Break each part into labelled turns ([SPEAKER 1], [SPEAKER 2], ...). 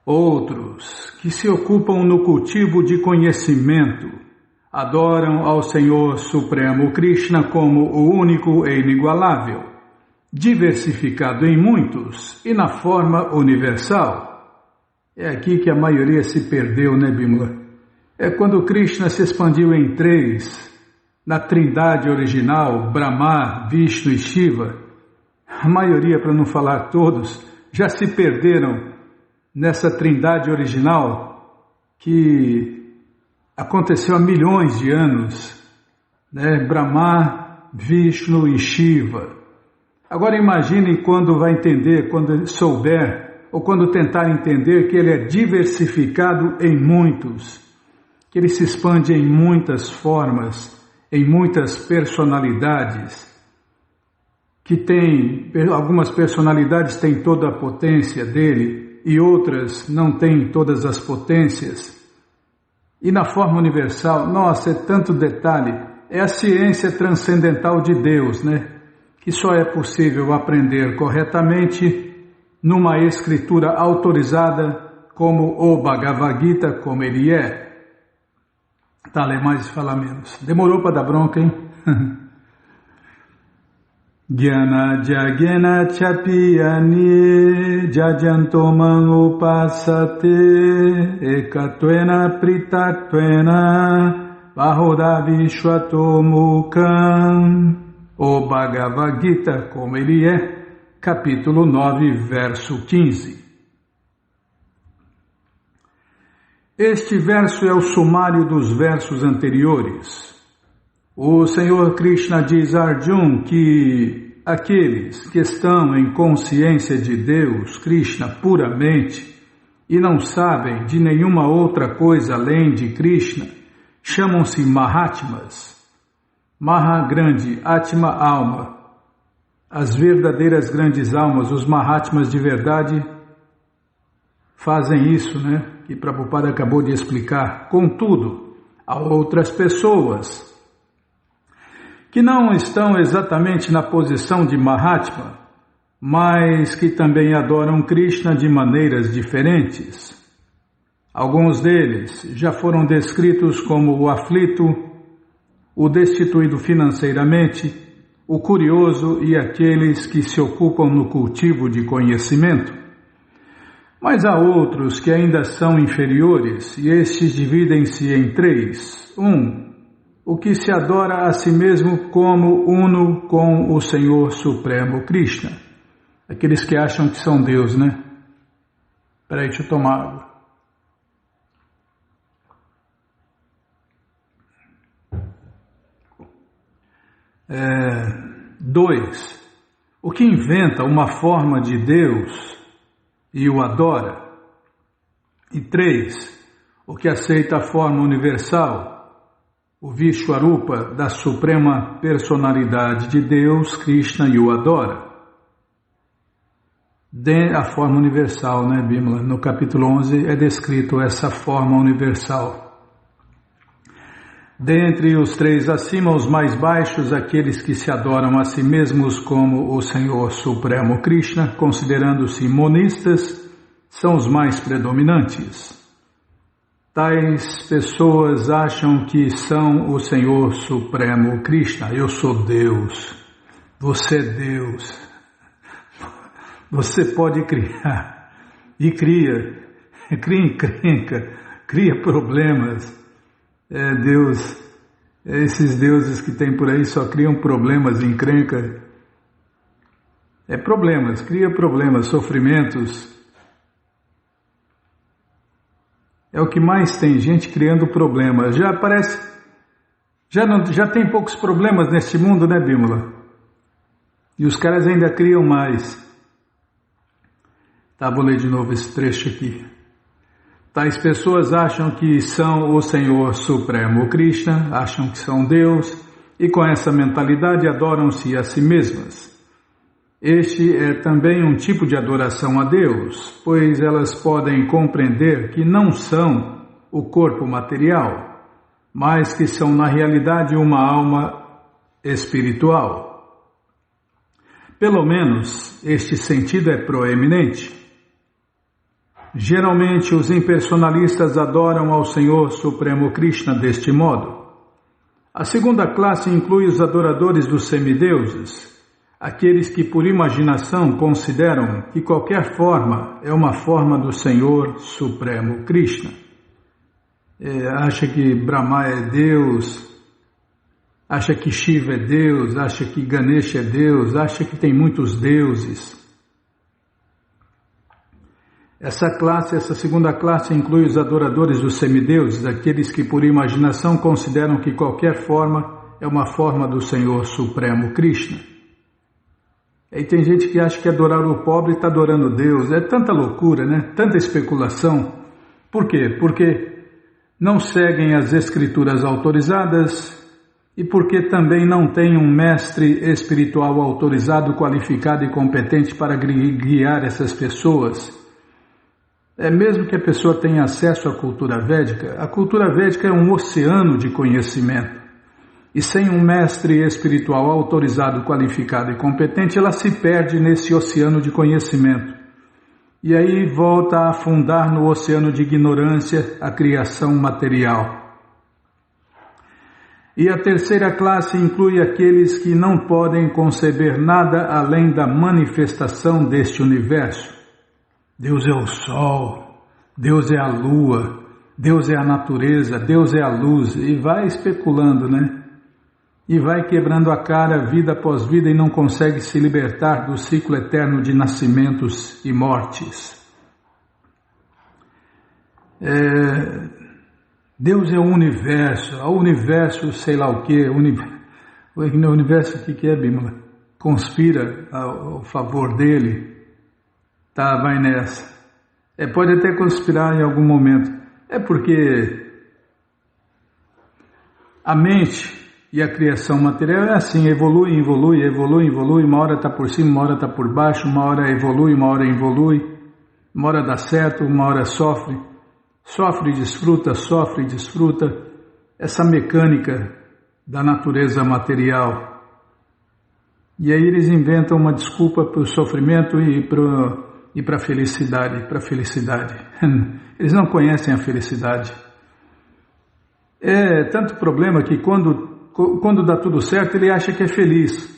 [SPEAKER 1] Outros, que se ocupam no cultivo de conhecimento, adoram ao Senhor Supremo Krishna como o único e inigualável, diversificado em muitos e na forma universal. É aqui que a maioria se perdeu, né, Bimala? É quando Krishna se expandiu em três, na trindade original, Brahma, Vishnu e Shiva. A maioria, para não falar todos, já se perderam nessa trindade original que aconteceu há milhões de anos, né? Brahma, Vishnu e Shiva. Agora imagine quando vai entender, quando souber, ou quando tentar entender que ele é diversificado em muitos, que ele se expande em muitas formas, em muitas personalidades, que tem, algumas personalidades têm toda a potência dele e outras não têm todas as potências. E na forma universal, nossa, é tanto detalhe, é a ciência transcendental de Deus, né? Que só é possível aprender corretamente numa escritura autorizada como o Bhagavad Gita, como ele é. Tá, lê mais e fala menos. Demorou para dar bronca, hein? Gyana Jagena Chapiyani Jajantoman Upasate Ekatwena Pritatwena Bahoda Vishwatomukam. O Bhagavad Gita, como ele é, capítulo 9, verso 15. Este verso é o sumário dos versos anteriores. O Senhor Krishna diz a Arjuna que aqueles que estão em consciência de Deus, Krishna, puramente, e não sabem de nenhuma outra coisa além de Krishna, chamam-se Mahatmas. Maha, grande, Atma, alma. As verdadeiras grandes almas, os Mahatmas de verdade, fazem isso, né? Que Prabhupada acabou de explicar. Contudo, há outras pessoas que não estão exatamente na posição de Mahatma, mas que também adoram Krishna de maneiras diferentes. Alguns deles já foram descritos como o aflito, o destituído financeiramente, o curioso e aqueles que se ocupam no cultivo de conhecimento. Mas há outros que ainda são inferiores, e estes dividem-se em três. O que se adora a si mesmo como uno com o Senhor Supremo Krishna. Aqueles que acham que são Deus, né? Peraí, deixa eu tomar água. Dois, o que inventa uma forma de Deus e o adora. E três, o que aceita a forma universal, o Vishwarupa da Suprema Personalidade de Deus, Krishna, e o adora. A forma universal, né, Bimala? No capítulo 11 é descrito essa forma universal. Dentre os três acima, os mais baixos, aqueles que se adoram a si mesmos como o Senhor Supremo Krishna, considerando-se monistas, são os mais predominantes. Tais pessoas acham que são o Senhor Supremo Krishna. Eu sou Deus. Você é Deus. Você pode criar. E cria. Cria encrenca. Cria problemas. Deus. Esses deuses que tem por aí só criam problemas, encrenca. Problemas. Cria problemas, sofrimentos. É o que mais tem, gente criando problemas. Já tem poucos problemas neste mundo, né, Bímola? E os caras ainda criam mais. Tá, vou ler de novo esse trecho aqui. Tais pessoas acham que são o Senhor Supremo Krishna, acham que são Deus, e com essa mentalidade adoram-se a si mesmas. Este é também um tipo de adoração a Deus, pois elas podem compreender que não são o corpo material, mas que são na realidade uma alma espiritual. Pelo menos este sentido é proeminente. Geralmente os impersonalistas adoram ao Senhor Supremo Krishna deste modo. A segunda classe inclui os adoradores dos semideuses, aqueles que por imaginação consideram que qualquer forma é uma forma do Senhor Supremo Krishna. Acha que Brahma é Deus, acha que Shiva é Deus, acha que Ganesha é Deus, acha que tem muitos deuses. Essa segunda classe inclui os adoradores dos semideuses, aqueles que por imaginação consideram que qualquer forma é uma forma do Senhor Supremo Krishna. E tem gente que acha que adorar o pobre está adorando Deus. É tanta loucura, né? Tanta especulação. Por quê? Porque não seguem as escrituras autorizadas e porque também não tem um mestre espiritual autorizado, qualificado e competente para guiar essas pessoas. Mesmo que a pessoa tenha acesso à cultura védica, a cultura védica é um oceano de conhecimento. E sem um mestre espiritual autorizado, qualificado e competente, ela se perde nesse oceano de conhecimento. E aí volta a afundar no oceano de ignorância a criação material. E a terceira classe inclui aqueles que não podem conceber nada além da manifestação deste universo. Deus é o sol, Deus é a lua, Deus é a natureza, Deus é a luz, e vai especulando, né? E vai quebrando a cara vida após vida e não consegue se libertar do ciclo eterno de nascimentos e mortes. Deus é o universo sei lá o que, o universo o que é, Bímola? Conspira ao favor dele. Tá, vai nessa. Pode até conspirar em algum momento. Porque a mente e a criação material é assim, evolui, uma hora está por cima, uma hora está por baixo, uma hora evolui, uma hora dá certo, uma hora sofre e desfruta, essa mecânica da natureza material. E aí eles inventam uma desculpa para o sofrimento e para a felicidade, Eles não conhecem a felicidade. É tanto problema que quando dá tudo certo, ele acha que é feliz.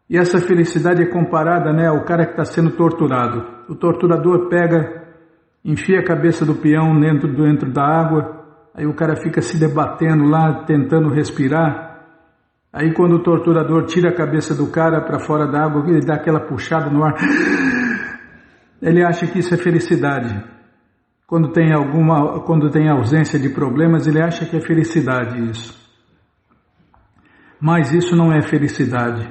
[SPEAKER 1] E essa felicidade é comparada, ao cara que está sendo torturado. O torturador enfia a cabeça do peão dentro da água, aí o cara fica se debatendo lá, tentando respirar. Aí quando o torturador tira a cabeça do cara para fora da água, ele dá aquela puxada no ar, ele acha que isso é felicidade. Quando tem ausência de problemas, ele acha que é felicidade isso. Mas isso não é felicidade.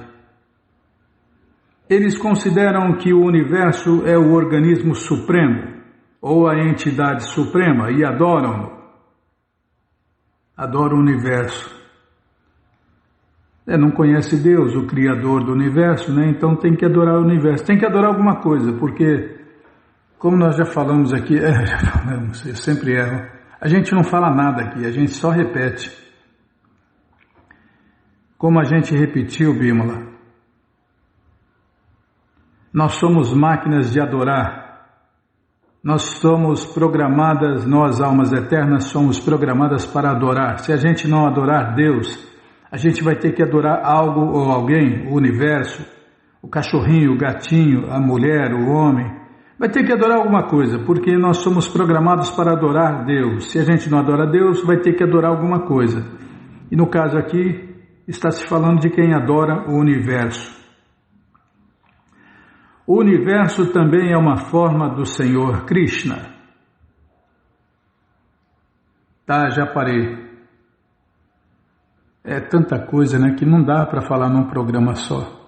[SPEAKER 1] Eles consideram que o universo é o organismo supremo, ou a entidade suprema, e adoram-no. Adoram o universo. Não conhece Deus, o Criador do universo, então tem que adorar o universo. Tem que adorar alguma coisa, porque, como nós já falamos aqui, eu sempre erro, a gente não fala nada aqui, a gente só repete. Como a gente repetiu, Bímola, nós somos máquinas de adorar. Nós somos programadas, nós almas eternas somos programadas para adorar. Se a gente não adorar Deus, a gente vai ter que adorar algo ou alguém, o universo, o cachorrinho, o gatinho, a mulher, o homem. Vai ter que adorar alguma coisa, porque nós somos programados para adorar Deus. Se a gente não adora Deus, vai ter que adorar alguma coisa. E no caso aqui, está se falando de quem adora o universo. O universo também é uma forma do Senhor Krishna. Tá, já parei. É tanta coisa, que não dá para falar num programa só.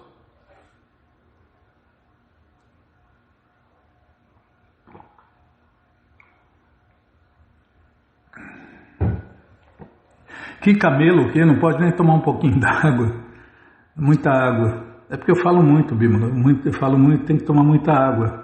[SPEAKER 1] Que camelo, o quê? Não pode nem tomar um pouquinho d'água. Muita água. É porque eu falo muito, Bímola. Eu falo muito, tem que tomar muita água.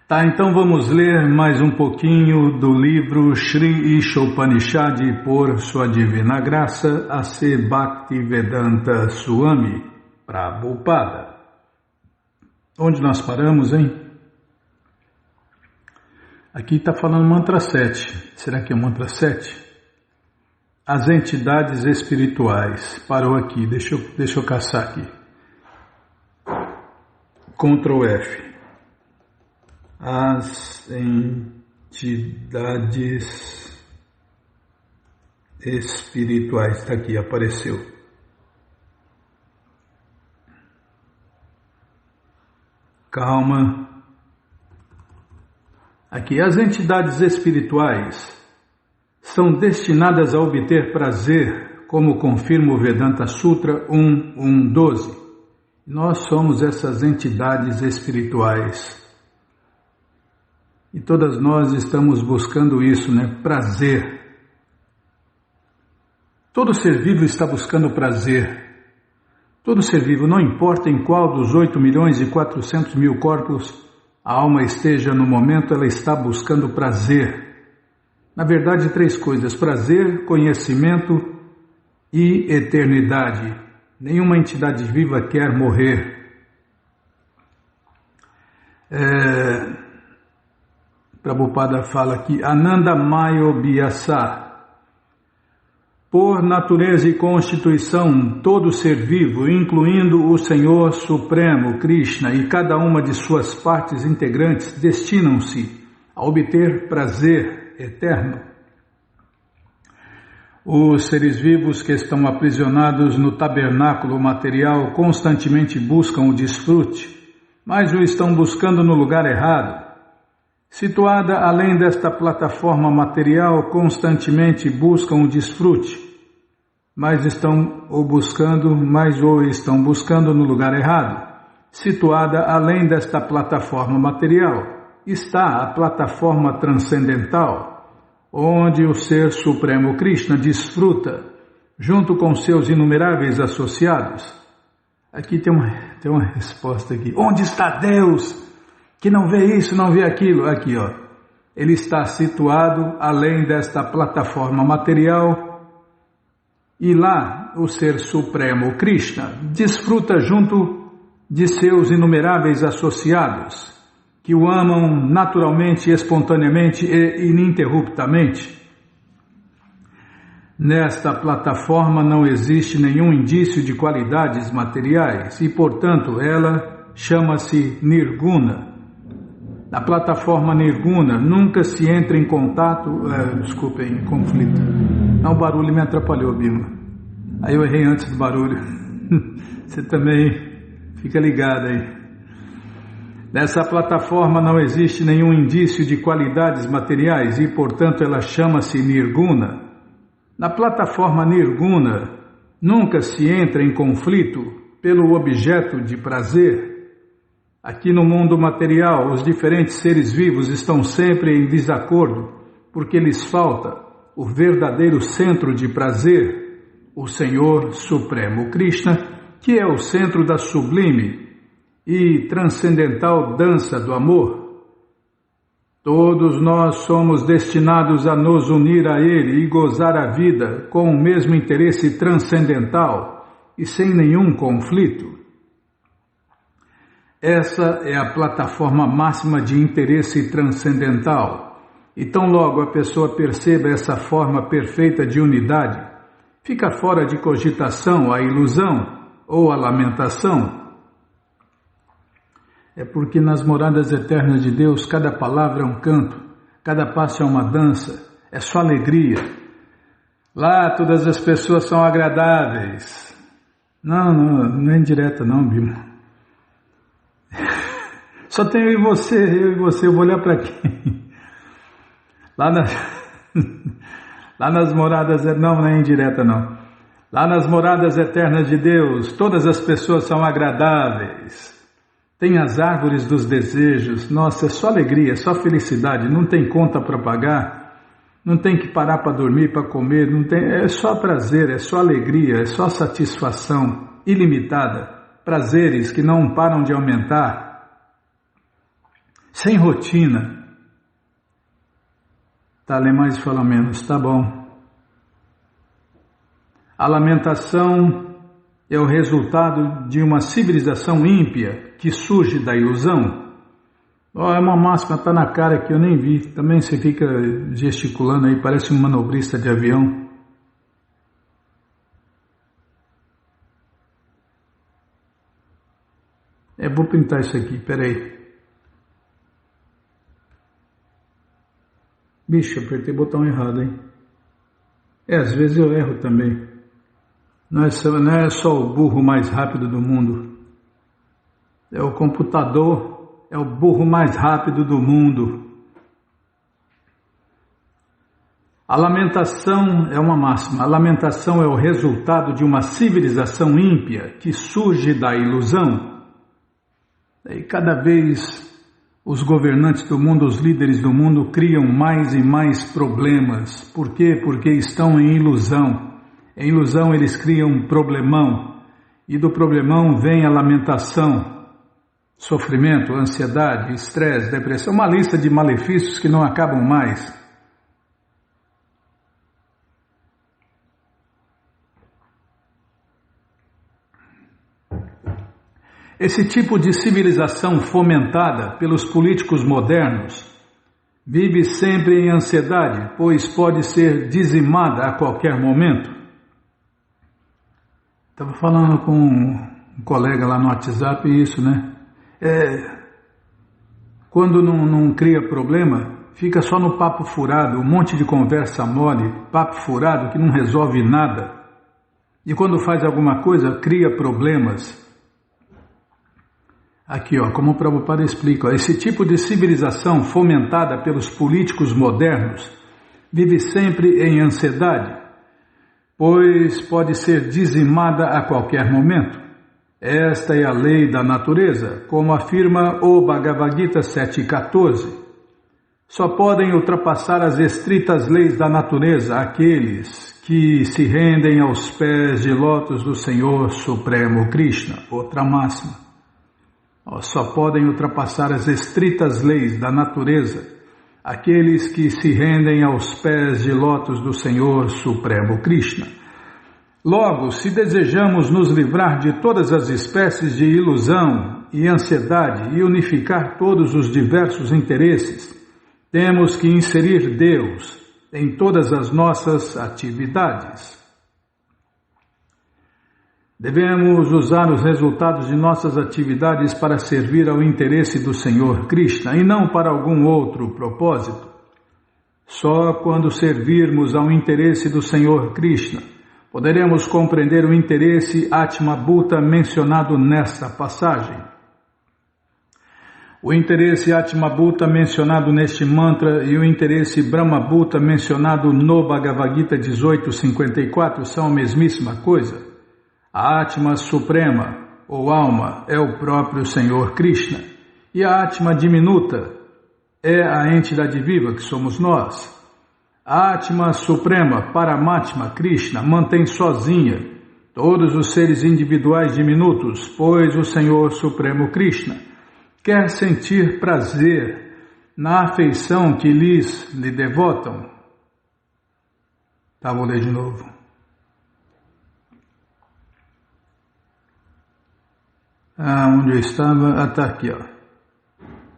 [SPEAKER 1] Tá, então vamos ler mais um pouquinho do livro Shri Ishopanishad por sua divina graça, A.C. Bhaktivedanta Swami Prabhupada. Onde nós paramos, hein? Aqui está falando mantra 7. Será que é o mantra 7? As entidades espirituais. Parou aqui, deixa eu caçar aqui. Ctrl F. As entidades espirituais. Está aqui, apareceu. Calma. Aqui, as entidades espirituais são destinadas a obter prazer, como confirma o Vedanta Sutra 1.1.12. Nós somos essas entidades espirituais. E todas nós estamos buscando isso, né? Prazer. Todo ser vivo está buscando prazer. Todo ser vivo, não importa em qual dos 8.400.000 corpos a alma esteja no momento, ela está buscando prazer. Na verdade, 3 coisas: prazer, conhecimento e eternidade. Nenhuma entidade viva quer morrer. Prabhupada fala aqui, Ananda Mayobhyasa. Por natureza e constituição, todo ser vivo, incluindo o Senhor Supremo, Krishna, e cada uma de suas partes integrantes, destinam-se a obter prazer eterno. Os seres vivos que estão aprisionados no tabernáculo material constantemente buscam o desfrute, mas o estão buscando no lugar errado. Situada além desta plataforma material, constantemente buscam o desfrute, mas o estão buscando no lugar errado. Situada além desta plataforma material, está a plataforma transcendental, onde o Ser Supremo Krishna desfruta, junto com seus inumeráveis associados. Aqui tem uma resposta aqui. Onde está Deus? Que não vê isso, não vê aquilo. Aqui, ó. Ele está situado além desta plataforma material e lá o Ser Supremo Krishna desfruta junto de seus inumeráveis associados que o amam naturalmente, espontaneamente e ininterruptamente. Nesta plataforma não existe nenhum indício de qualidades materiais e, portanto, ela chama-se Nirguna. Na plataforma Nirguna nunca se entra em contato, em conflito. Não, o barulho me atrapalhou, Bima. Aí eu errei antes do barulho. Você também fica ligado aí. Nessa plataforma não existe nenhum indício de qualidades materiais e, portanto, ela chama-se Nirguna. Na plataforma Nirguna nunca se entra em conflito pelo objeto de prazer. Aqui no mundo material, os diferentes seres vivos estão sempre em desacordo, porque lhes falta o verdadeiro centro de prazer, o Senhor Supremo Krishna, que é o centro da sublime e transcendental dança do amor. Todos nós somos destinados a nos unir a Ele e gozar a vida com o mesmo interesse transcendental e sem nenhum conflito. Essa é a plataforma máxima de interesse transcendental. E tão logo a pessoa perceba essa forma perfeita de unidade, fica fora de cogitação a ilusão ou a lamentação. É porque nas moradas eternas de Deus, cada palavra é um canto, cada passo é uma dança, é só alegria. Lá todas as pessoas são agradáveis. Não é indireta não, Bima. Só tenho eu e você, eu vou olhar para quem? Lá nas moradas, não é indireta não. Lá nas moradas eternas de Deus, todas as pessoas são agradáveis. Tem as árvores dos desejos, nossa, é só alegria, é só felicidade, não tem conta para pagar, não tem que parar para dormir, para comer, é só prazer, é só alegria, é só satisfação ilimitada, prazeres que não param de aumentar, sem rotina. Tá, lê mais e fala menos, tá bom. A lamentação é o resultado de uma civilização ímpia que surge da ilusão. Ó, é uma máxima, tá na cara que eu nem vi. Também você fica gesticulando aí, parece um manobrista de avião. Vou pintar isso aqui, peraí. Bicho, apertei o botão errado, hein? Às vezes eu erro também. Não é só o burro mais rápido do mundo. É o computador, é o burro mais rápido do mundo. A lamentação é uma máxima. A lamentação é o resultado de uma civilização ímpia que surge da ilusão. E cada vez os governantes do mundo, os líderes do mundo, criam mais e mais problemas. Por quê? Porque estão em ilusão. Em ilusão eles criam um problemão. E do problemão vem a lamentação, sofrimento, ansiedade, estresse, depressão. Uma lista de malefícios que não acabam mais. Esse tipo de civilização fomentada pelos políticos modernos vive sempre em ansiedade, pois pode ser dizimada a qualquer momento. Estava falando com um colega lá no WhatsApp isso, né? Quando não cria problema, fica só no papo furado, um monte de conversa mole, papo furado que não resolve nada. E quando faz alguma coisa, cria problemas. Aqui, como o Prabhupada explica, esse tipo de civilização fomentada pelos políticos modernos vive sempre em ansiedade, pois pode ser dizimada a qualquer momento. Esta é a lei da natureza, como afirma o Bhagavad Gita 7.14. Só podem ultrapassar as estritas leis da natureza aqueles que se rendem aos pés de lótus do Senhor Supremo Krishna. Outra máxima. Só podem ultrapassar as estritas leis da natureza aqueles que se rendem aos pés de lótus do Senhor Supremo Krishna. Logo, se desejamos nos livrar de todas as espécies de ilusão e ansiedade e unificar todos os diversos interesses, temos que inserir Deus em todas as nossas atividades. Devemos usar os resultados de nossas atividades para servir ao interesse do Senhor Krishna e não para algum outro propósito. Só quando servirmos ao interesse do Senhor Krishna, poderemos compreender o interesse Atma Bhuta mencionado nesta passagem. O interesse Atma Bhuta mencionado neste mantra e o interesse Brahma Bhuta mencionado no Bhagavad Gita 18.54 são a mesmíssima coisa. A Atma Suprema, ou alma, é o próprio Senhor Krishna, e a Atma diminuta é a entidade viva que somos nós. A Atma Suprema, Paramatma Krishna, mantém sozinha todos os seres individuais diminutos, pois o Senhor Supremo Krishna quer sentir prazer na afeição que lhe devotam. Vou ler de novo. Onde eu estava? Está aqui,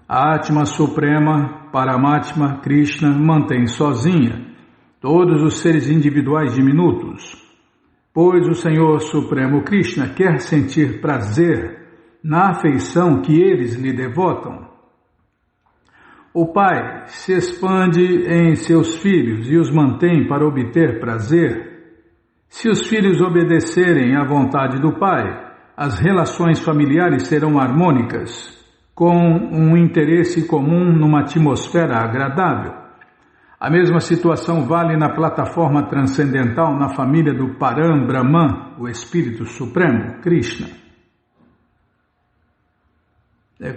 [SPEAKER 1] A Atma Suprema, Paramatma Krishna, mantém sozinha todos os seres individuais diminutos, pois o Senhor Supremo Krishna quer sentir prazer na afeição que eles lhe devotam. O Pai se expande em seus filhos e os mantém para obter prazer. Se os filhos obedecerem à vontade do Pai, as relações familiares serão harmônicas, com um interesse comum numa atmosfera agradável. A mesma situação vale na plataforma transcendental na família do Param Brahman, o Espírito Supremo, Krishna.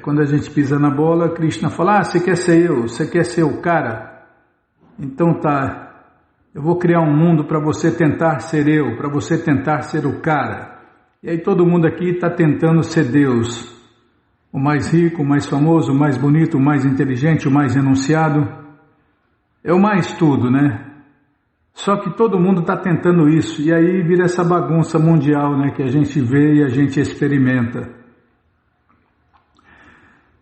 [SPEAKER 1] Quando a gente pisa na bola, Krishna fala, você quer ser eu, você quer ser o cara? Então eu vou criar um mundo para você tentar ser eu, para você tentar ser o cara. E aí todo mundo aqui está tentando ser Deus, o mais rico, o mais famoso, o mais bonito, o mais inteligente, o mais enunciado, é o mais tudo, né? Só que todo mundo está tentando isso, e aí vira essa bagunça mundial, né, que a gente vê e a gente experimenta.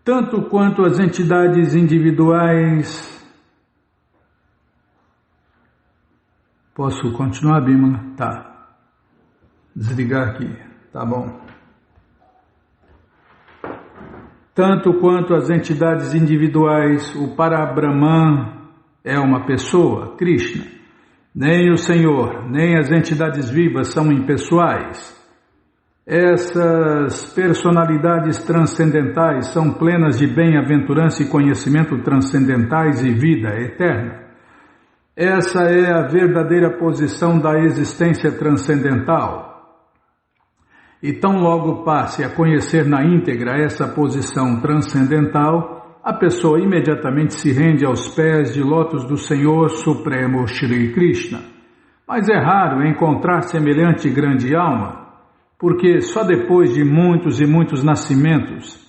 [SPEAKER 1] tanto quanto as entidades individuais. Posso continuar, Bímola? Tá. Desligar aqui. Tá bom. Tanto quanto as entidades individuais, o Parabrahman é uma pessoa, Krishna. Nem o Senhor, nem as entidades vivas são impessoais. Essas personalidades transcendentais são plenas de bem-aventurança e conhecimento transcendentais e vida eterna. Essa é a verdadeira posição da existência transcendental. E tão logo passe a conhecer na íntegra essa posição transcendental, a pessoa imediatamente se rende aos pés de lótus do Senhor Supremo Shri Krishna. Mas é raro encontrar semelhante grande alma, porque só depois de muitos e muitos nascimentos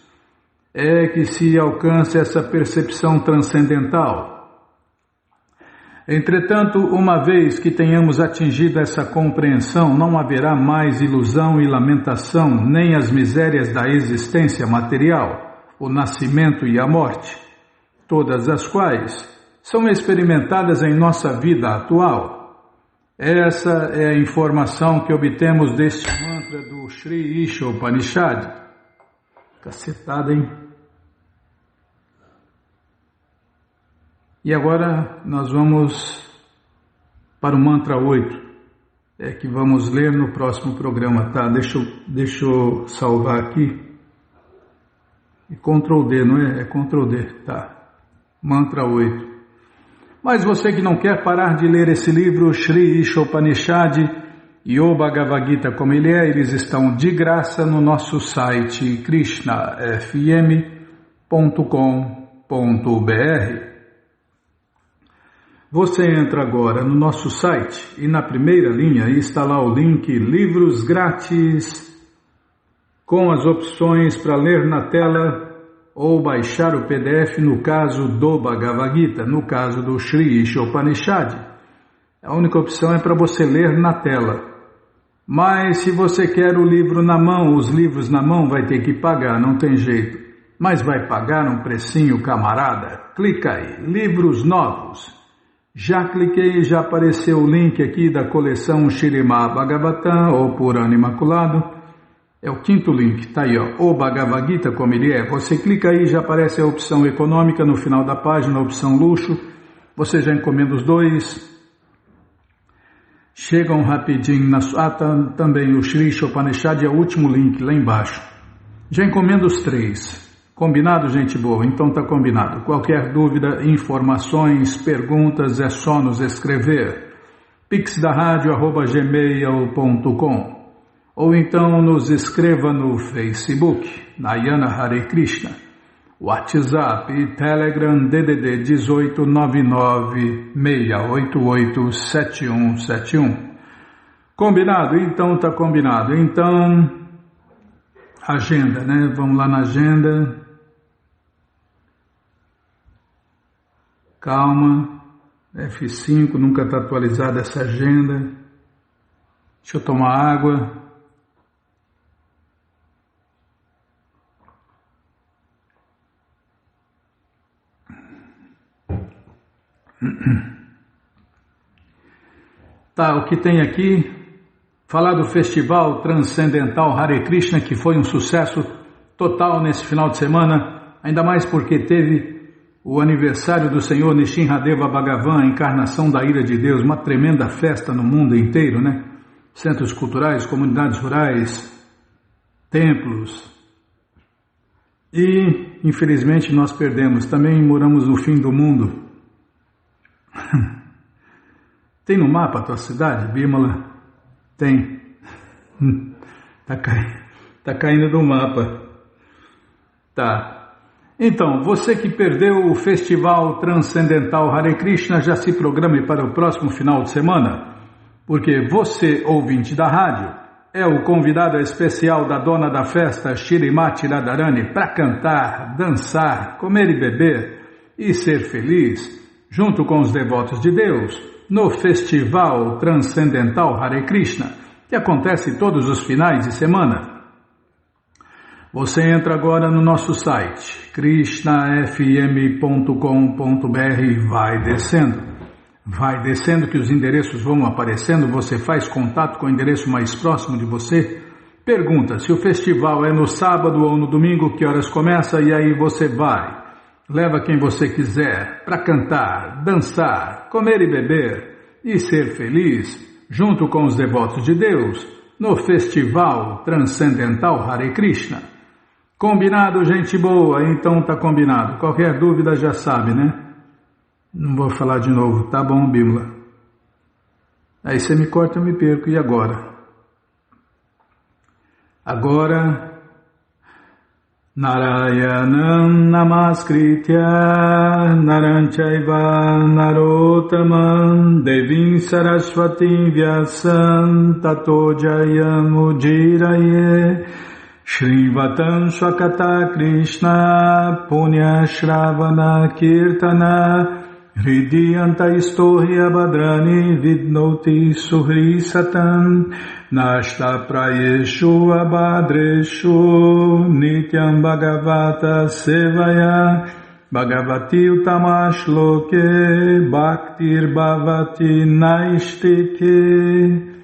[SPEAKER 1] é que se alcança essa percepção transcendental. Entretanto, uma vez que tenhamos atingido essa compreensão, não haverá mais ilusão e lamentação, nem as misérias da existência material, o nascimento e a morte, todas as quais são experimentadas em nossa vida atual. Essa é a informação que obtemos deste mantra do Shri Isha Upanishad. Cacetada, hein? E agora nós vamos para o mantra 8, que vamos ler no próximo programa, tá? Deixa eu salvar aqui. E Ctrl D, não é? É Ctrl D, tá. Mantra 8. Mas você que não quer parar de ler esse livro, Shri Isha Upanishad e o Bhagavad Gita como ele é, eles estão de graça no nosso site krishnafm.com.br. Você entra agora no nosso site e na primeira linha está lá o link Livros Grátis, com as opções para ler na tela ou baixar o PDF no caso do Bhagavad Gita, no caso do Shri Isha Upanishad. A única opção é para você ler na tela. Mas se você quer o livro na mão, os livros na mão, vai ter que pagar, não tem jeito. Mas vai pagar um precinho, camarada? Clica aí, livros novos. Já cliquei e já apareceu o link aqui da coleção Śrīmad Bhagavatam, ou Purana Imaculado. É o quinto link, tá aí, ó, o Bhagavad Gita como ele é. Você clica aí, já aparece a opção econômica no final da página, a opção luxo. Você já encomenda os dois. Chegam rapidinho na sua... também o Shri Isha Upanishad é o último link lá embaixo. Já encomenda os três. Combinado, gente boa? Então tá combinado. Qualquer dúvida, informações, perguntas, é só nos escrever. pixdaradio@gmail.com ou então nos escreva no Facebook, Nayana Hare Krishna, WhatsApp e Telegram DDD 18 99 688 7171. Combinado? Então tá combinado. Então, agenda, né? Vamos lá na agenda. Calma, F5, nunca está atualizada essa agenda. Deixa eu tomar água. Tá, o que tem aqui? Falar do Festival Transcendental Hare Krishna, que foi um sucesso total nesse final de semana, ainda mais porque teve o aniversário do Senhor Nishinradeva Bhagavan, a encarnação da ira de Deus, uma tremenda festa no mundo inteiro, né? Centros culturais, comunidades rurais, templos. E, infelizmente, nós perdemos. Também moramos no fim do mundo. Tem no mapa a tua cidade, Bímola? Tem. Tá caindo do mapa. Tá. Então, você que perdeu o Festival Transcendental Hare Krishna, já se programe para o próximo final de semana, porque você, ouvinte da rádio, é o convidado especial da dona da festa, Shrimati Radharani, para cantar, dançar, comer e beber e ser feliz, junto com os devotos de Deus, no Festival Transcendental Hare Krishna, que acontece todos os finais de semana. Você entra agora no nosso site, krishnafm.com.br e vai descendo. Vai descendo que os endereços vão aparecendo, você faz contato com o endereço mais próximo de você, pergunta se o festival é no sábado ou no domingo, que horas começa, e aí você vai. Leva quem você quiser para cantar, dançar, comer e beber e ser feliz, junto com os devotos de Deus, no Festival Transcendental Hare Krishna. Combinado, gente boa? Então tá combinado. Qualquer dúvida já sabe, né? Não vou falar de novo. Tá bom, Bímola? Aí você me corta, eu me perco. E agora? Agora, Narayanam Namaskritya Naram Chaiva Narotamam Devim Saraswatim Vyasam Tato Jayam Ujiraye Shrivatam Swakata Krishna Punya Shravana Kirtana Hridiyanta Istorya Badrani Vidnoti Suhri Satam Nashta Prayeshu Abhadreshu Nityam Bhagavata Sevaya Bhagavati Utamash Loke Bhaktir Bhavati Naistike.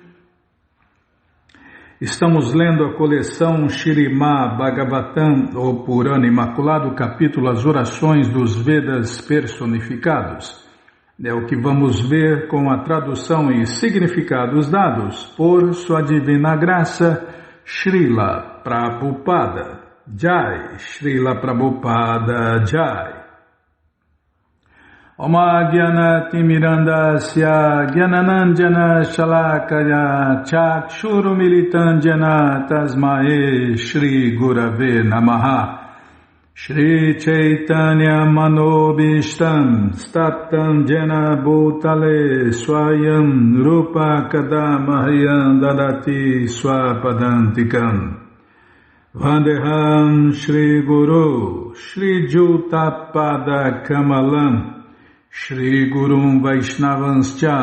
[SPEAKER 1] Estamos lendo a coleção Shrimad Bhagavatam, ou Purana Imaculado, capítulo As Orações dos Vedas Personificados. É o que vamos ver com a tradução e significados dados por Sua Divina Graça, Srila Prabhupada. Jai, Srila Prabhupada Jai. Oma Gyanati Mirandasya Gyananandjana Shalakaya Chakshuru Militandjana Tasmae Shri Gurave Namaha Shri Chaitanya Manobishtam Staptam Jena Bhutale Swayam Rupa Kadamahyam Dadati Swapadantikam Vandeham Shri Guru Shri Jutapada Kamalam Shri Gurum Vaishnavanscha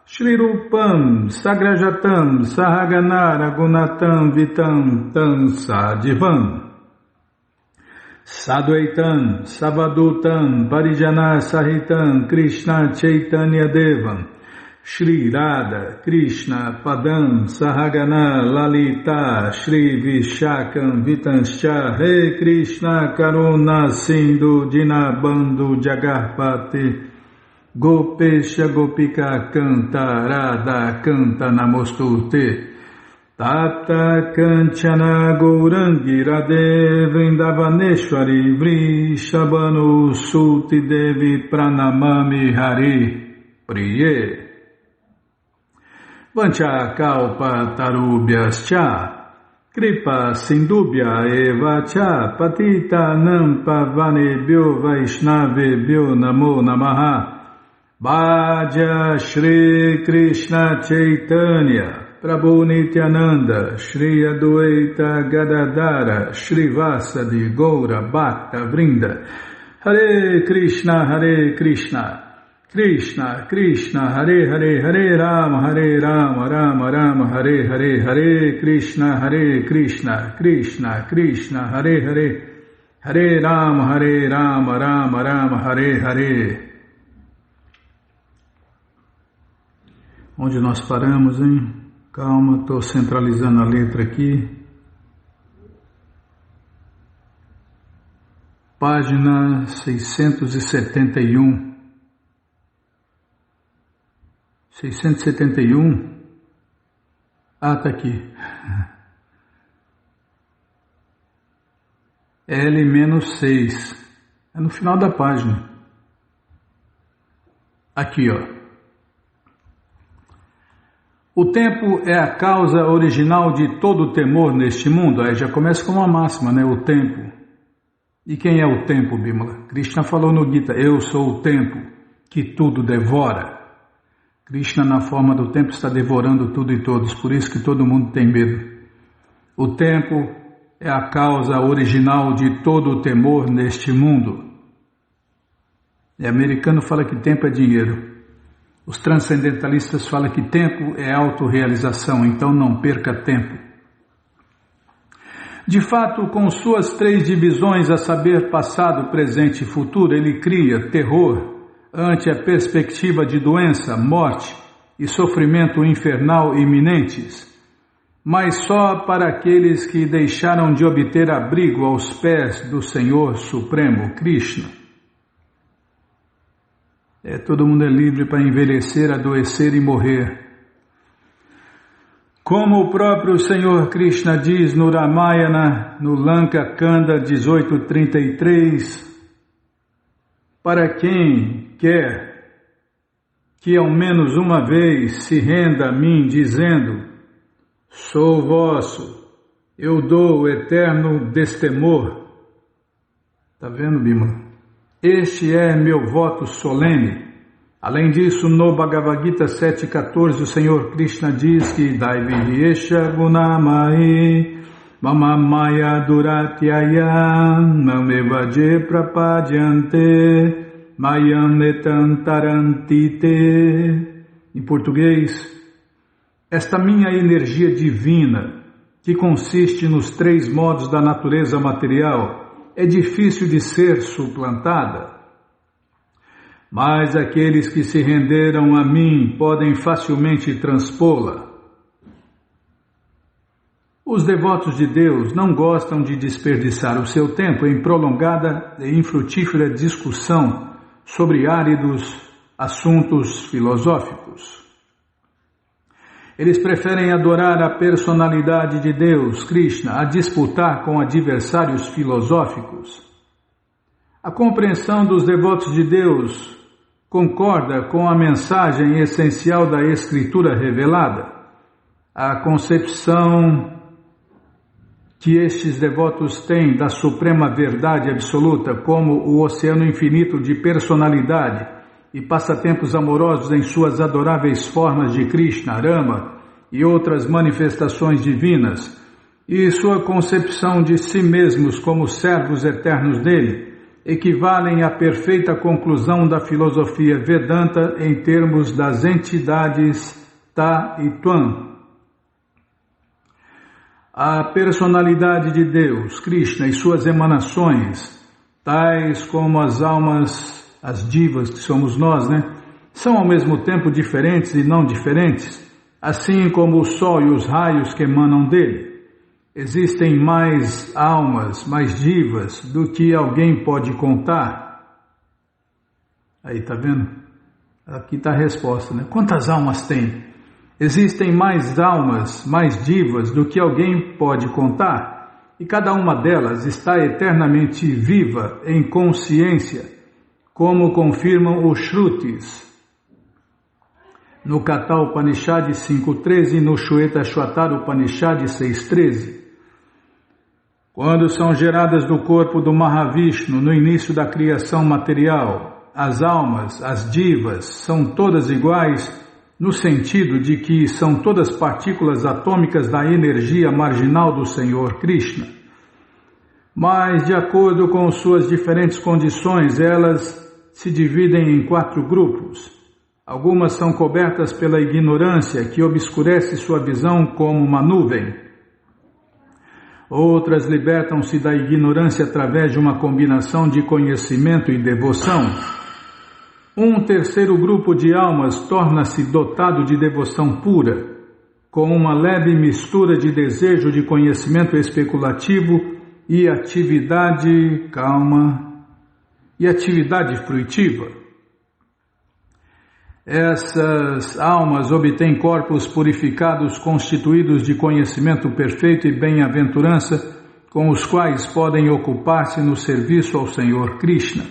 [SPEAKER 1] Shri Rupam Sagrajatam Sahagana Ragunatam Vitam Tam Sadivam Sadvaitam Savadutam Parijana Sahitam Krishna Chaitanya Devam Shri Radha Krishna Padam Sahagana Lalita Shri Vishakam Vitanscha He Krishna Karuna Sindhu Dinabandhu Jagarpati Gopesha Gopika Canta Radha Canta Namostute Tata Kanchana Gourangi Radhe Vrindavaneshwari Vrishabhanu Suti Devi Pranamami Hari Priye Vancha Kalpa Tarubhyascha Kripa Sindubhya Eva Cha Patita Nampa Vanebhyo Vaishnavebhyo Namo Namaha Bhaja Shri Krishna Chaitanya Prabhu Nityananda Shri Adwaita Gadadara Shri Vasadi Goura Bhakta Vrinda Hare Krishna Krishna Krishna Hare Hare Hare Rama Rama Rama Hare Hare Hare Krishna Krishna Krishna Hare Hare Hare Rama Rama Rama Hare Hare. Onde nós paramos, hein? Calma, estou centralizando a letra aqui. Página 671. 671. Ah, tá aqui. L-6. É no final da página. Aqui, ó. O tempo é a causa original de todo temor neste mundo. Aí já começa com uma máxima, né? O tempo. E quem é o tempo, Bímola? Krishna falou no Gita, eu sou o tempo que tudo devora. Krishna, na forma do tempo, está devorando tudo e todos, por isso que todo mundo tem medo. O tempo é a causa original de todo o temor neste mundo. E americano fala que tempo é dinheiro. Os transcendentalistas falam que tempo é autorrealização, então não perca tempo. De fato, com suas 3 divisões, a saber, passado, presente e futuro, ele cria terror ante a perspectiva de doença, morte e sofrimento infernal iminentes, mas só para aqueles que deixaram de obter abrigo aos pés do Senhor Supremo Krishna. Todo mundo é livre para envelhecer, adoecer e morrer. Como o próprio Senhor Krishna diz no Ramayana, no Lanka Kanda 18:33, para quem quer que ao menos uma vez se renda a mim dizendo, sou vosso, eu dou o eterno destemor. Está vendo, Bima? Este é meu voto solene. Além disso, no Bhagavad Gita 7.14, o Senhor Krishna diz que Daivihyesha Gunamai Mama Maya Duratyaya Mamevaje Prapadyante Mayam Etantarantite. Em português, esta minha energia divina, que consiste nos 3 modos da natureza material, é difícil de ser suplantada. Mas aqueles que se renderam a mim podem facilmente transpô-la. Os devotos de Deus não gostam de desperdiçar o seu tempo em prolongada e infrutífera discussão sobre áridos assuntos filosóficos. Eles preferem adorar a personalidade de Deus, Krishna, a disputar com adversários filosóficos. A compreensão dos devotos de Deus concorda com a mensagem essencial da Escritura revelada. A concepção que estes devotos têm da suprema verdade absoluta como o oceano infinito de personalidade e passatempos amorosos em suas adoráveis formas de Krishna, Rama e outras manifestações divinas, e sua concepção de si mesmos como servos eternos dele, equivalem à perfeita conclusão da filosofia Vedanta em termos das entidades Ta e Tvam. A personalidade de Deus, Krishna e suas emanações, tais como as almas, as divas que somos nós, são ao mesmo tempo diferentes e não diferentes, assim como o sol e os raios que emanam dele. Existem mais almas, mais divas do que alguém pode contar. Aí, tá vendo? Aqui está a resposta, Quantas almas tem? Existem mais almas, mais divas do que alguém pode contar, e cada uma delas está eternamente viva em consciência, como confirmam os Shrutis. No Katha Upanishad 5.13 e no Shweta Upanishad 6.13. Quando são geradas do corpo do Mahavishnu no início da criação material, as almas, as divas, são todas iguais no sentido de que são todas partículas atômicas da energia marginal do Senhor Krishna. Mas, de acordo com suas diferentes condições, elas se dividem em 4 grupos. Algumas são cobertas pela ignorância, que obscurece sua visão como uma nuvem. Outras libertam-se da ignorância através de uma combinação de conhecimento e devoção. Um terceiro grupo de almas torna-se dotado de devoção pura, com uma leve mistura de desejo de conhecimento especulativo e atividade fruitiva. Essas almas obtêm corpos purificados constituídos de conhecimento perfeito e bem-aventurança, com os quais podem ocupar-se no serviço ao Senhor Krishna.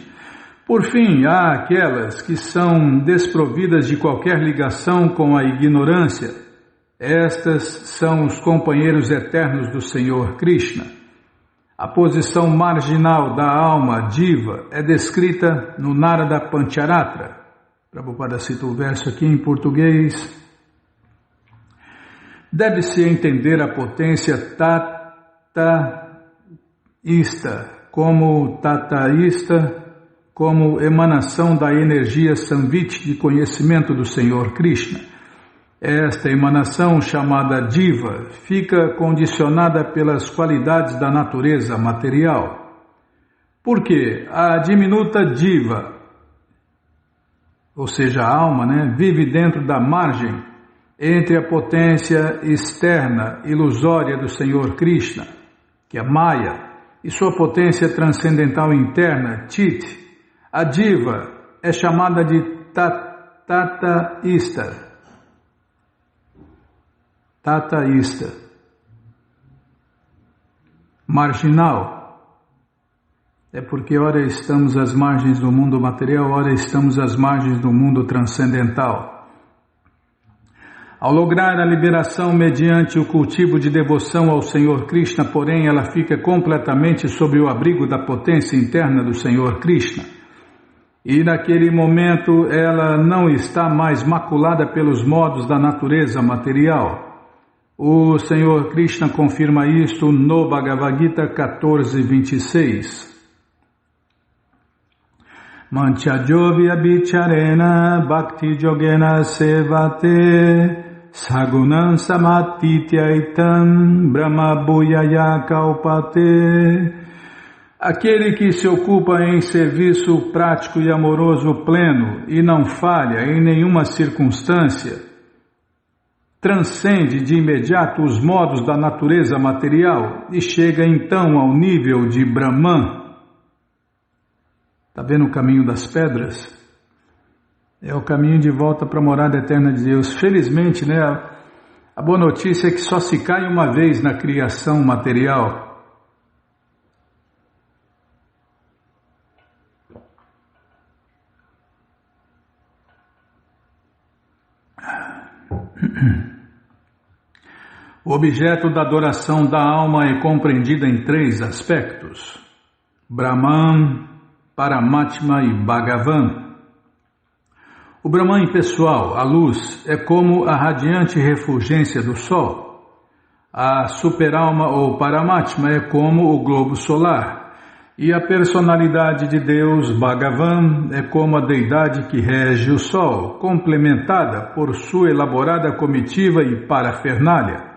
[SPEAKER 1] Por fim, há aquelas que são desprovidas de qualquer ligação com a ignorância. Estas são os companheiros eternos do Senhor Krishna. A posição marginal da alma diva é descrita no Narada Pancharatra. Prabhupada cita o verso aqui em português. Deve-se entender a potência tataísta como emanação da energia samvit de conhecimento do Senhor Krishna. Esta emanação, chamada Diva, fica condicionada pelas qualidades da natureza material. Porque a diminuta Diva, ou seja, a alma, vive dentro da margem entre a potência externa ilusória do Senhor Krishna, que é Maya, e sua potência transcendental interna, Chit. A Diva é chamada de Tata Istar. Tata Istar. Marginal. É porque ora estamos às margens do mundo material, ora estamos às margens do mundo transcendental. Ao lograr a liberação mediante o cultivo de devoção ao Senhor Krishna, porém, ela fica completamente sob o abrigo da potência interna do Senhor Krishna. E naquele momento ela não está mais maculada pelos modos da natureza material. O Senhor Krishna confirma isto no Bhagavad Gita 14:26. Manchajovya bicharena bhakti yogena sevate sagunam samatityaitam brahma bhuyaya kalpate. Aquele que se ocupa em serviço prático e amoroso pleno e não falha em nenhuma circunstância, transcende de imediato os modos da natureza material e chega então ao nível de Brahman. Está vendo o caminho das pedras? É o caminho de volta para a morada eterna de Deus. Felizmente, a boa notícia é que só se cai uma vez na criação material. O objeto da adoração da alma é compreendido em 3 aspectos: Brahman, Paramatma e Bhagavan. O Brahman pessoal, a luz, é como a radiante refulgência do Sol. A superalma ou Paramatma é como o globo solar. E a personalidade de Deus, Bhagavan, é como a deidade que rege o Sol, complementada por sua elaborada comitiva e parafernália.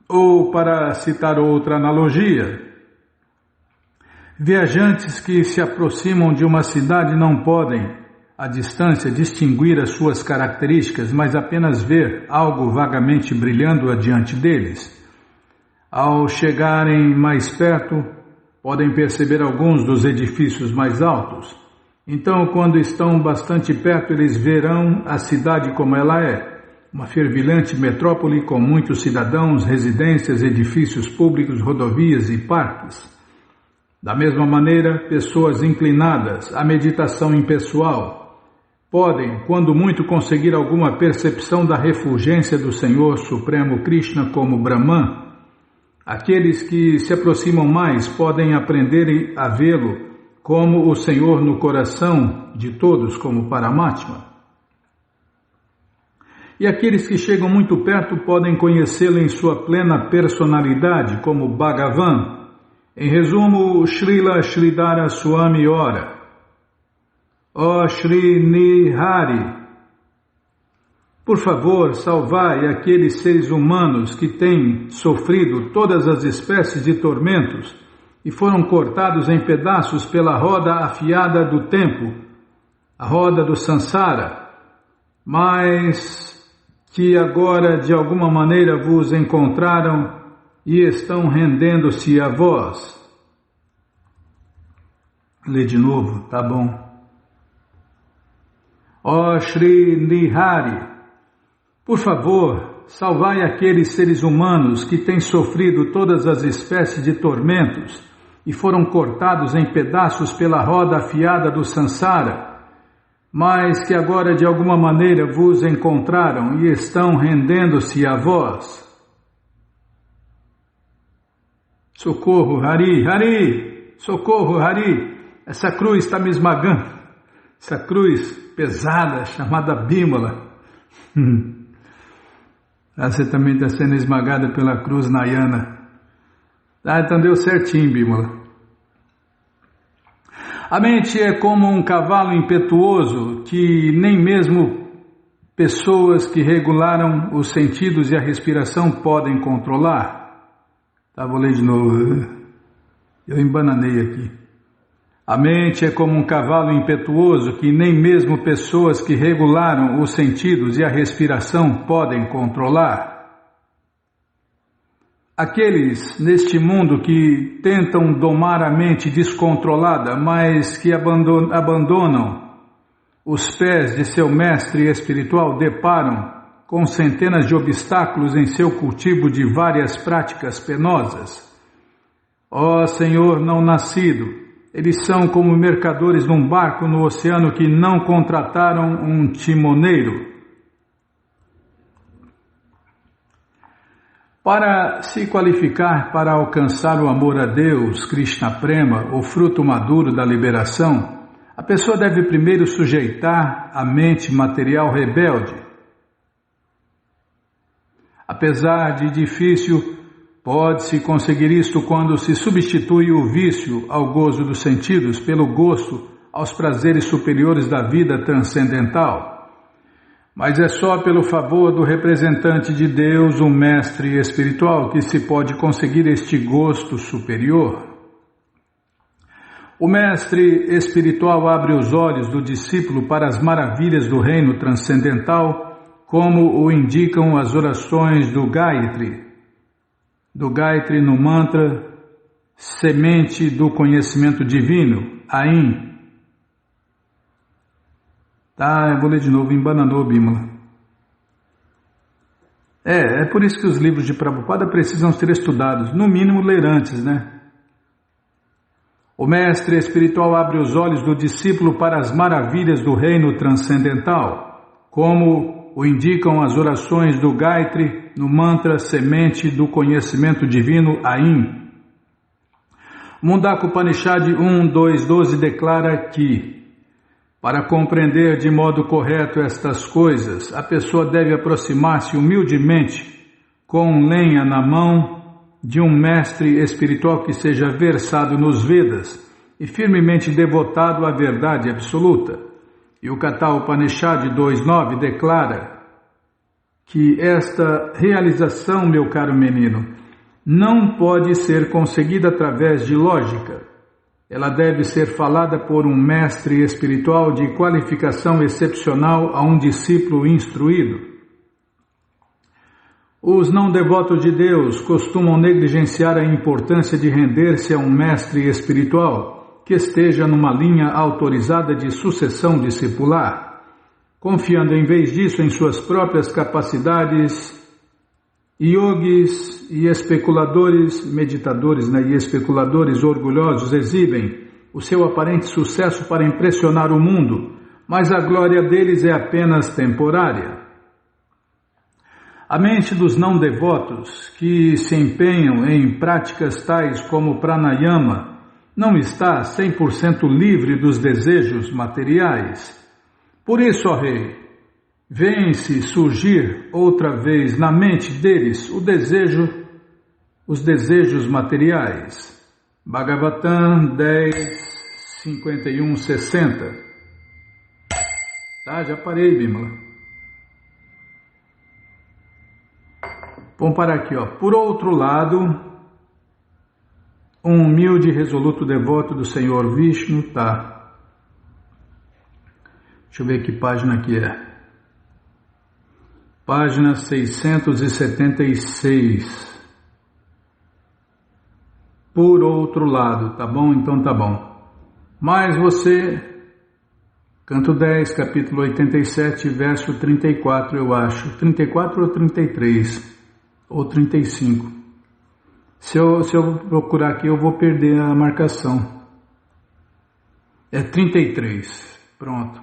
[SPEAKER 1] Ou, para citar outra analogia, viajantes que se aproximam de uma cidade não podem, à distância, distinguir as suas características, mas apenas ver algo vagamente brilhando adiante deles. Ao chegarem mais perto, podem perceber alguns dos edifícios mais altos. Então, quando estão bastante perto, eles verão a cidade como ela é. Uma fervilhante metrópole com muitos cidadãos, residências, edifícios públicos, rodovias e parques. Da mesma maneira, pessoas inclinadas à meditação impessoal podem, quando muito, conseguir alguma percepção da refulgência do Senhor Supremo Krishna como Brahman. Aqueles que se aproximam mais podem aprender a vê-lo como o Senhor no coração de todos, como Paramatma. E aqueles que chegam muito perto podem conhecê-lo em sua plena personalidade, como Bhagavan. Em resumo, Srila Sridhara Swami ora: Ó Shri Nihari, por favor, salvai aqueles seres humanos que têm sofrido todas as espécies de tormentos e foram cortados em pedaços pela roda afiada do tempo, a roda do Sansara, mas que agora de alguma maneira vos encontraram e estão rendendo-se a vós. Lê de novo, tá bom. Ó Shri Nihari, por favor, salvai aqueles seres humanos que têm sofrido todas as espécies de tormentos e foram cortados em pedaços pela roda afiada do Sansara, mas que agora de alguma maneira vos encontraram e estão rendendo-se a vós. Socorro, Hari, Hari! Socorro, Hari! Essa cruz está me esmagando. Essa cruz pesada chamada Bimala. Você também está sendo esmagada pela cruz Nayana. Então deu certinho, Bimala. A mente é como um cavalo impetuoso que nem mesmo pessoas que regularam os sentidos e a respiração podem controlar? Tá, vou ler de novo. Eu embananei aqui. A mente é como um cavalo impetuoso que nem mesmo pessoas que regularam os sentidos e a respiração podem controlar. Aqueles neste mundo que tentam domar a mente descontrolada, mas que abandonam os pés de seu mestre espiritual, deparam com centenas de obstáculos em seu cultivo de várias práticas penosas. Ó Senhor não nascido, eles são como mercadores num barco no oceano que não contrataram um timoneiro. Para se qualificar para alcançar o amor a Deus, Krishna Prema, o fruto maduro da liberação, a pessoa deve primeiro sujeitar a mente material rebelde. Apesar de difícil, pode-se conseguir isto quando se substitui o vício ao gozo dos sentidos pelo gosto aos prazeres superiores da vida transcendental. Mas é só pelo favor do representante de Deus, o mestre espiritual, que se pode conseguir este gosto superior. O mestre espiritual abre os olhos do discípulo para as maravilhas do reino transcendental, como o indicam as orações do Gayatri. Do Gayatri no mantra, semente do conhecimento divino, Aim. Tá, eu vou ler de novo, embananou, Bímola. É por isso que os livros de Prabhupada precisam ser estudados, no mínimo ler antes, né? O mestre espiritual abre os olhos do discípulo para as maravilhas do reino transcendental, como o indicam as orações do Gayatri no mantra semente do conhecimento divino, Aim. Mundaka Upanishad 1.2.12 declara que para compreender de modo correto estas coisas, a pessoa deve aproximar-se humildemente, com lenha na mão, de um mestre espiritual que seja versado nos Vedas e firmemente devotado à verdade absoluta. E o Katha Upanishad 2.9 declara que esta realização, meu caro menino, não pode ser conseguida através de lógica. Ela deve ser falada por um mestre espiritual de qualificação excepcional a um discípulo instruído. Os não devotos de Deus costumam negligenciar a importância de render-se a um mestre espiritual que esteja numa linha autorizada de sucessão discipular, confiando em vez disso em suas próprias capacidades. Yogis e especuladores, meditadores e especuladores orgulhosos exibem o seu aparente sucesso para impressionar o mundo, mas a glória deles é apenas temporária. A mente dos não devotos, que se empenham em práticas tais como pranayama, não está 100% livre dos desejos materiais. Por isso, ó Rei, vem-se surgir outra vez na mente deles os desejos materiais. Bhagavatam 10, 51, 60. Tá, já parei, Bímola. Vamos parar aqui, ó. Por outro lado, um humilde e resoluto devoto do Senhor Vishnu, tá. Deixa eu ver que página que é. Página 676. Por outro lado, tá bom? Então tá bom. Mas você, canto 10, capítulo 87, verso 34, eu acho. 34 ou 33? Ou 35? Se eu procurar aqui, eu vou perder a marcação. É 33. Pronto.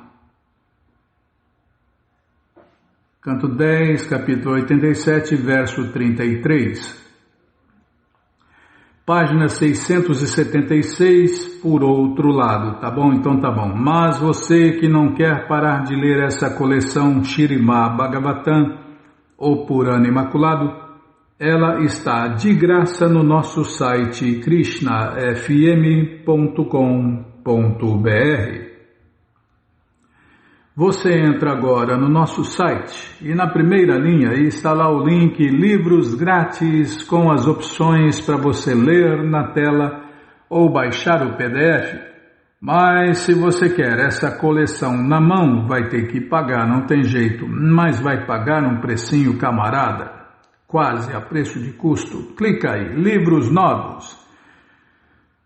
[SPEAKER 1] Canto 10, capítulo 87, verso 33. Página 676, por outro lado, tá bom? Então tá bom. Mas você que não quer parar de ler essa coleção Śrīmad Bhagavatam, ou Purana Imaculado, ela está de graça no nosso site krishnafm.com.br. Você entra agora no nosso site e na primeira linha está lá o link Livros Grátis com as opções para você ler na tela ou baixar o PDF. Mas se você quer essa coleção na mão, vai ter que pagar, não tem jeito, mas vai pagar um precinho camarada, quase a preço de custo. Clica aí, Livros Novos.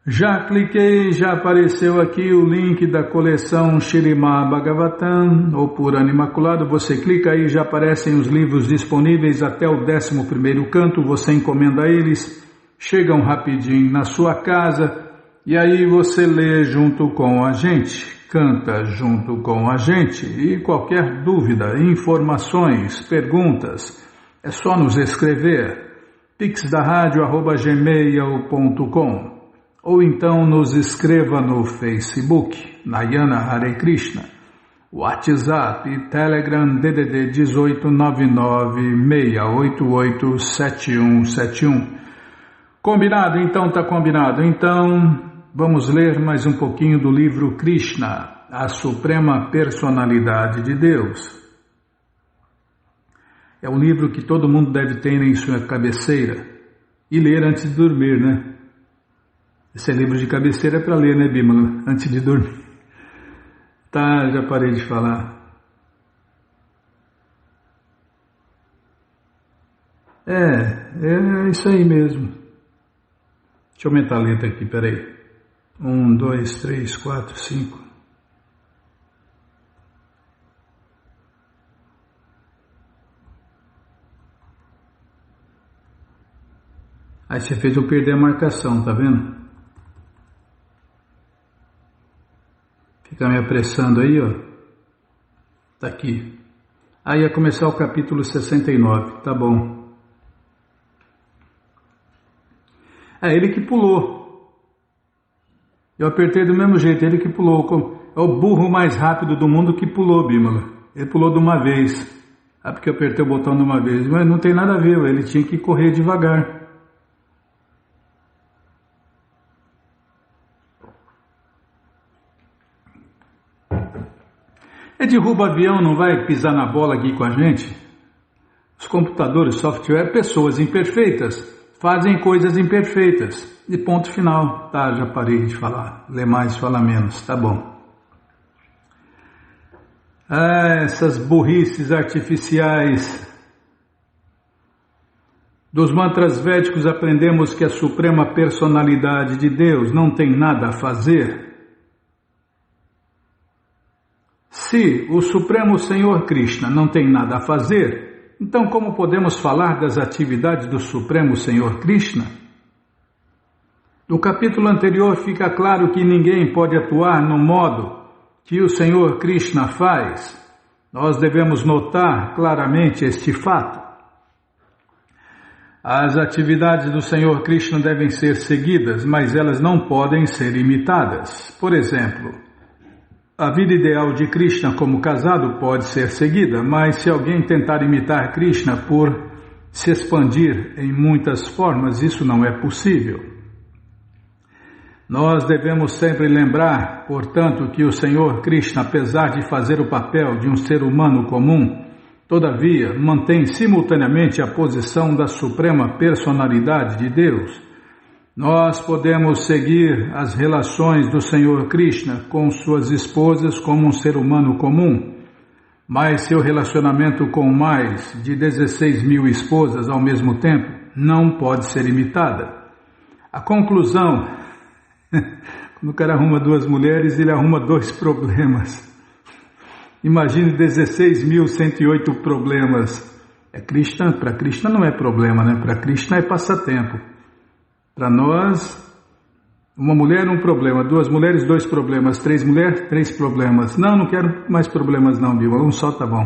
[SPEAKER 1] Já cliquei, já apareceu aqui o link da coleção Śrīmad Bhagavatam, ou Purana Imaculado. Você clica aí, já aparecem os livros disponíveis até o 11º canto, você encomenda eles, chegam rapidinho na sua casa, e aí você lê junto com a gente, canta junto com a gente, e qualquer dúvida, informações, perguntas, é só nos escrever, pixdaradio@gmail.com. Ou então nos escreva no Facebook, Nayana Hare Krishna, WhatsApp e Telegram DDD 18996887171. Combinado? Então tá combinado. Então vamos ler mais um pouquinho do livro Krishna, a Suprema Personalidade de Deus. É um livro que todo mundo deve ter em sua cabeceira e ler antes de dormir, né? Esse é livro de cabeceira para ler, né, Bímola? Antes de dormir. Tá, já parei de falar. É isso aí mesmo. Deixa eu aumentar a letra aqui, peraí. 1, 2, 3, 4, 5. Aí você fez eu perder a marcação, tá vendo? Fica me apressando aí, ó. Tá aqui. Aí ia começar o capítulo 69, tá bom. É ele que pulou. Eu apertei do mesmo jeito, ele que pulou. É o burro mais rápido do mundo que pulou, Bímola. Ele pulou de uma vez. Porque eu apertei o botão de uma vez. Mas não tem nada a ver, ele tinha que correr devagar. Derruba avião, não vai pisar na bola aqui com a gente? Os computadores, software, pessoas imperfeitas, fazem coisas imperfeitas. E ponto final. Tá, já parei de falar. Lê mais, fala menos. Tá bom. Essas burrices artificiais. Dos mantras védicos aprendemos que a Suprema Personalidade de Deus não tem nada a fazer. Se o Supremo Senhor Krishna não tem nada a fazer, então como podemos falar das atividades do Supremo Senhor Krishna? No capítulo anterior fica claro que ninguém pode atuar no modo que o Senhor Krishna faz. Nós devemos notar claramente este fato. As atividades do Senhor Krishna devem ser seguidas, mas elas não podem ser imitadas. Por exemplo, a vida ideal de Krishna como casado pode ser seguida, mas se alguém tentar imitar Krishna por se expandir em muitas formas, isso não é possível. Nós devemos sempre lembrar, portanto, que o Senhor Krishna, apesar de fazer o papel de um ser humano comum, todavia mantém simultaneamente a posição da Suprema Personalidade de Deus. Nós podemos seguir as relações do Senhor Krishna com suas esposas como um ser humano comum, mas seu relacionamento com mais de 16 mil esposas ao mesmo tempo não pode ser imitada. A conclusão, quando o cara arruma 2 mulheres, ele arruma 2 problemas. Imagine 16.108 problemas. Para Krishna não é problema, né? Para Krishna é passatempo. Para nós, uma mulher, um problema, 2 mulheres, 2 problemas, 3 mulheres, 3 problemas. Não quero mais problemas não, Bíblia, um só tá bom.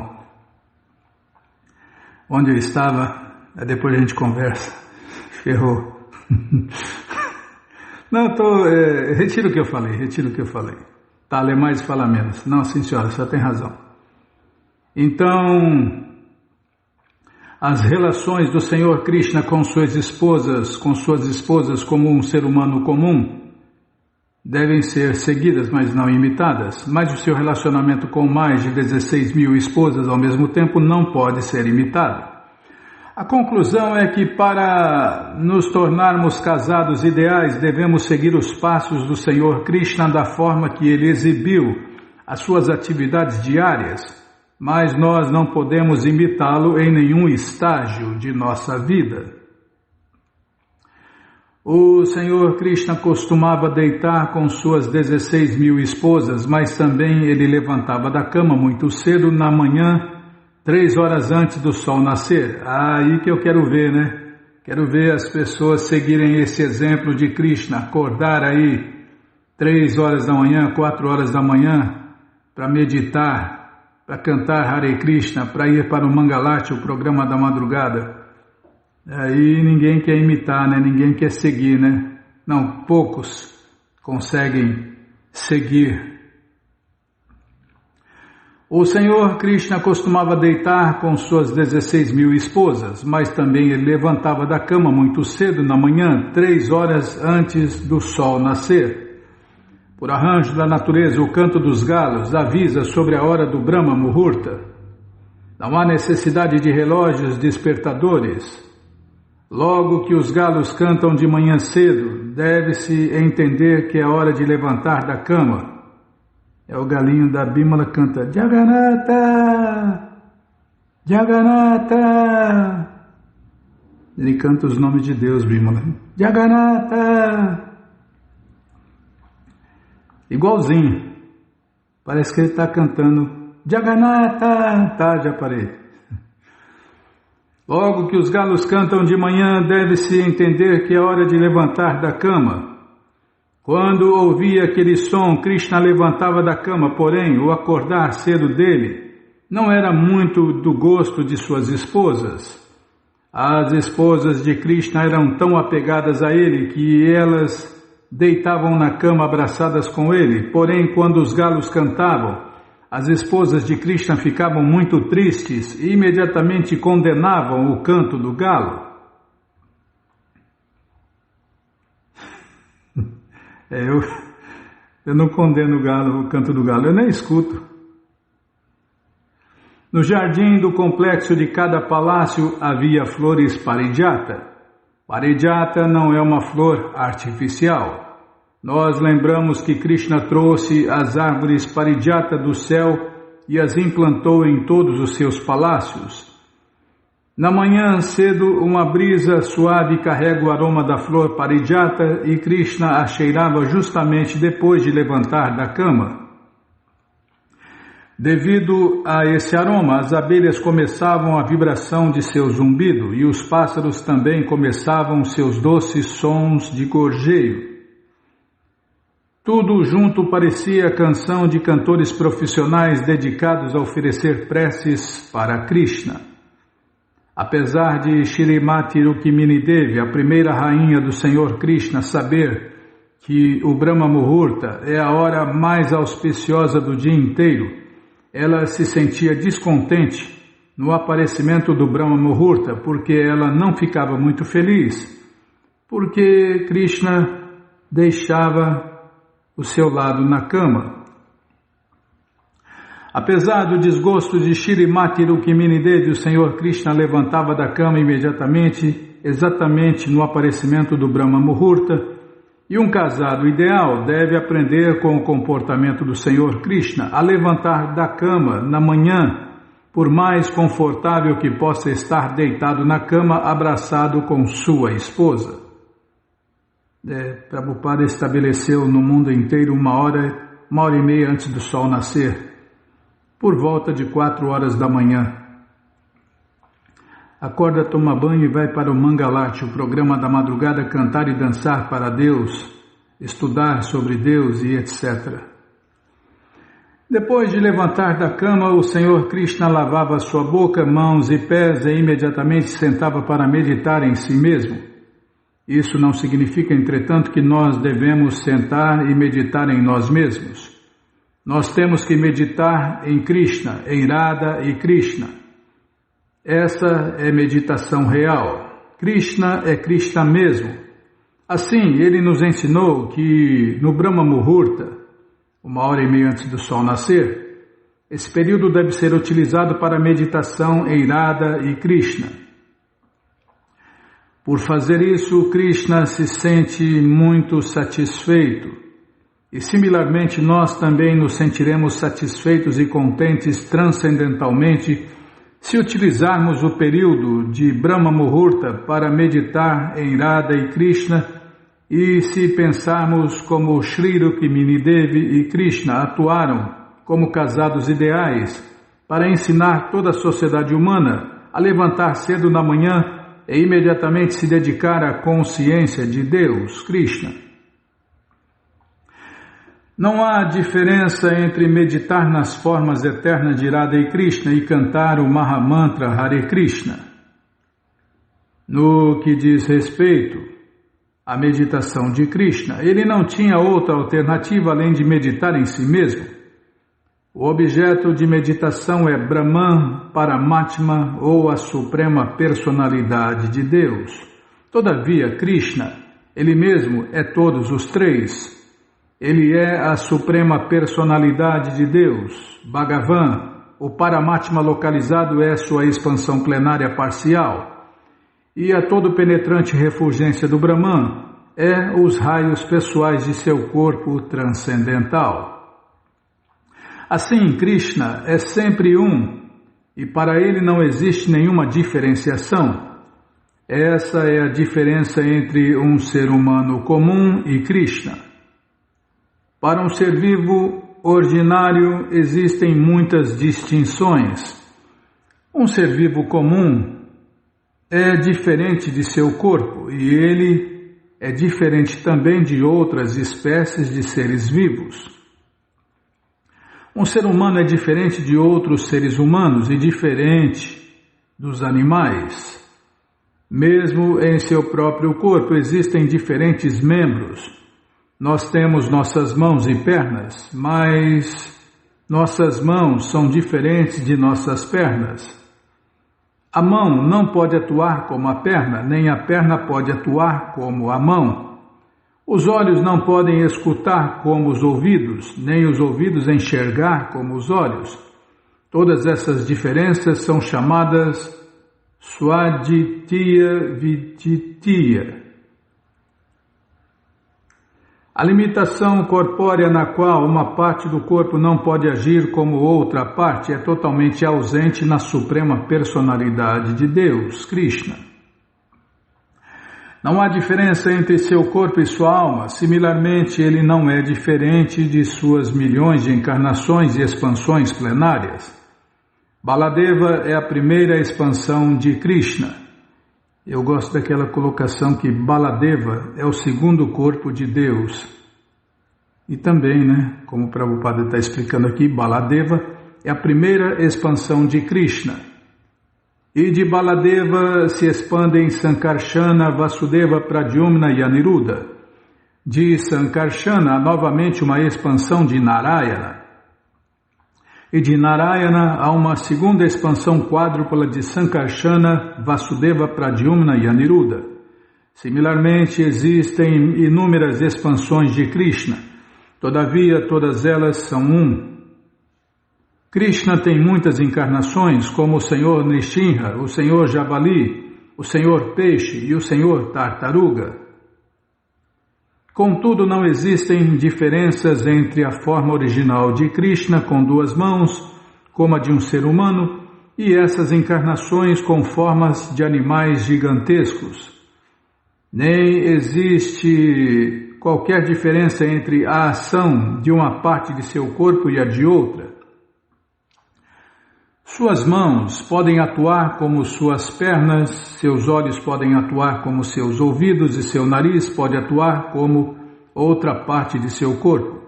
[SPEAKER 1] Onde eu estava, depois a gente conversa. Ferrou. Não, retiro o que eu falei. Tá, lê mais e fala menos. Não, sim senhora, só tem razão. Então, as relações do Senhor Krishna com suas esposas como um ser humano comum, devem ser seguidas, mas não imitadas, mas o seu relacionamento com mais de 16 mil esposas ao mesmo tempo não pode ser imitado. A conclusão é que para nos tornarmos casados ideais, devemos seguir os passos do Senhor Krishna da forma que ele exibiu as suas atividades diárias, mas nós não podemos imitá-lo em nenhum estágio de nossa vida. O Senhor Krishna costumava deitar com suas 16 mil esposas, mas também ele levantava da cama muito cedo na manhã, 3 horas antes do sol nascer. Aí que eu quero ver, né? Quero ver as pessoas seguirem esse exemplo de Krishna, acordar aí 3 horas da manhã, 4 horas da manhã, para meditar, para cantar Hare Krishna, para ir para o Mangalati, o programa da madrugada. Aí ninguém quer imitar, né? Ninguém quer seguir, né? Não, poucos conseguem seguir. O Senhor Krishna costumava deitar com suas 16 mil esposas, mas também ele levantava da cama muito cedo na manhã, 3 horas antes do sol nascer. Por arranjo da natureza, o canto dos galos avisa sobre a hora do Brahma Muhurta. Não há necessidade de relógios despertadores. Logo que os galos cantam de manhã cedo, deve-se entender que é hora de levantar da cama. É o galinho da Bimala canta Jagannatha, Jagannatha. Ele canta os nomes de Deus, Bimala. Jagannatha. Igualzinho. Parece que ele está cantando Jagannatha. Tá, já parei. Logo que os galos cantam de manhã, deve-se entender que é hora de levantar da cama. Quando ouvia aquele som, Krishna levantava da cama, porém, o acordar cedo dele não era muito do gosto de suas esposas. As esposas de Krishna eram tão apegadas a ele que elas deitavam na cama abraçadas com ele, porém, quando os galos cantavam, as esposas de Krishna ficavam muito tristes e imediatamente condenavam o canto do galo. Eu não condeno o canto do galo, eu nem escuto. No jardim do complexo de cada palácio havia flores parijata. Parijata não é uma flor artificial. Nós lembramos que Krishna trouxe as árvores parijata do céu e as implantou em todos os seus palácios. Na manhã cedo, uma brisa suave carrega o aroma da flor parijata e Krishna a cheirava justamente depois de levantar da cama. Devido a esse aroma, as abelhas começavam a vibração de seu zumbido e os pássaros também começavam seus doces sons de gorjeio. Tudo junto parecia canção de cantores profissionais dedicados a oferecer preces para Krishna. Apesar de Shrimati Rukmini Devi, a primeira rainha do Senhor Krishna, saber que o Brahma Muhurta é a hora mais auspiciosa do dia inteiro, ela se sentia descontente no aparecimento do Brahma Muhurta, porque ela não ficava muito feliz, porque Krishna deixava o seu lado na cama. Apesar do desgosto de Shrimati Rukmini Devi, o Senhor Krishna levantava da cama imediatamente, exatamente no aparecimento do Brahma Muhurta, e um casado ideal deve aprender com o comportamento do Senhor Krishna a levantar da cama na manhã, por mais confortável que possa estar deitado na cama abraçado com sua esposa. Prabhupada estabeleceu no mundo inteiro uma hora e meia antes do sol nascer, por volta de 4 horas da manhã. Acorda, toma banho e vai para o Mangalati, o programa da madrugada, cantar e dançar para Deus, estudar sobre Deus e etc. Depois de levantar da cama, o Senhor Krishna lavava sua boca, mãos e pés e imediatamente sentava para meditar em si mesmo. Isso não significa, entretanto, que nós devemos sentar e meditar em nós mesmos. Nós temos que meditar em Krishna, em Radha e Krishna. Essa é meditação real. Krishna é Krishna mesmo. Assim, ele nos ensinou que no Brahma Muhurta, 1h30 antes do sol nascer, esse período deve ser utilizado para meditação em Radha e Krishna. Por fazer isso, Krishna se sente muito satisfeito e, similarmente, nós também nos sentiremos satisfeitos e contentes transcendentalmente se utilizarmos o período de Brahma Muhurta para meditar em Radha e Krishna e se pensarmos como Shri Rukmini Devi e Krishna atuaram como casados ideais para ensinar toda a sociedade humana a levantar cedo na manhã e imediatamente se dedicar à consciência de Deus, Krishna. Não há diferença entre meditar nas formas eternas de Radha e Krishna e cantar o Mahamantra Hare Krishna. No que diz respeito à meditação de Krishna, ele não tinha outra alternativa além de meditar em si mesmo. O objeto de meditação é Brahman, Paramatma ou a Suprema Personalidade de Deus. Todavia, Krishna, ele mesmo é todos os três. Ele é a Suprema Personalidade de Deus, Bhagavan. O Paramatma localizado é sua expansão plenária parcial. E a todo penetrante refulgência do Brahman é os raios pessoais de seu corpo transcendental. Assim, Krishna é sempre um, e para ele não existe nenhuma diferenciação. Essa é a diferença entre um ser humano comum e Krishna. Para um ser vivo ordinário existem muitas distinções. Um ser vivo comum é diferente de seu corpo e ele é diferente também de outras espécies de seres vivos. Um ser humano é diferente de outros seres humanos e diferente dos animais. Mesmo em seu próprio corpo existem diferentes membros. Nós temos nossas mãos e pernas, mas nossas mãos são diferentes de nossas pernas. A mão não pode atuar como a perna, nem a perna pode atuar como a mão. Os olhos não podem escutar como os ouvidos, nem os ouvidos enxergar como os olhos. Todas essas diferenças são chamadas Swadhyaya Vidhyaya. A limitação corpórea na qual uma parte do corpo não pode agir como outra parte é totalmente ausente na Suprema Personalidade de Deus, Krishna. Não há diferença entre seu corpo e sua alma, similarmente ele não é diferente de suas milhões de encarnações e expansões plenárias. Baladeva é a primeira expansão de Krishna. Eu gosto daquela colocação que Baladeva é o segundo corpo de Deus. E também, como o Prabhupada está explicando aqui, Baladeva é a primeira expansão de Krishna. E de Baladeva se expandem Sankarsana, Vasudeva, Pradyumna e Aniruddha. De Sankarsana, novamente uma expansão de Narayana. E de Narayana há uma segunda expansão quádrupla de Sankarsana, Vasudeva, Pradyumna e Aniruddha. Similarmente, existem inúmeras expansões de Krishna, todavia todas elas são um. Krishna tem muitas encarnações, como o Senhor Nrsimha, o Senhor Javali, o Senhor Peixe e o Senhor Tartaruga. Contudo, não existem diferenças entre a forma original de Krishna com duas mãos, como a de um ser humano, e essas encarnações com formas de animais gigantescos. Nem existe qualquer diferença entre a ação de uma parte de seu corpo e a de outra. Suas mãos podem atuar como suas pernas, seus olhos podem atuar como seus ouvidos e seu nariz pode atuar como outra parte de seu corpo.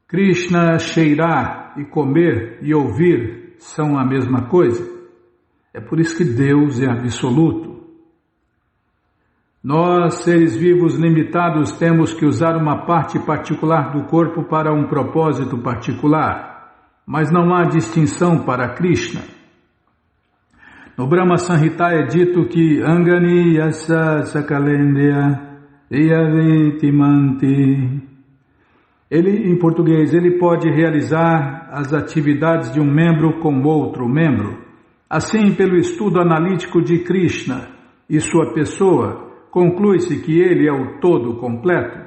[SPEAKER 1] Krishna, cheirar e comer e ouvir são a mesma coisa. É por isso que Deus é absoluto. Nós, seres vivos limitados, temos que usar uma parte particular do corpo para um propósito particular. Mas não há distinção para Krishna. No Brahma Samhita é dito que Angani Yasa Sakalendya Yavitimanti. Ele, em português, ele pode realizar as atividades de um membro com outro membro. Assim, pelo estudo analítico de Krishna e sua pessoa, conclui-se que ele é o todo completo.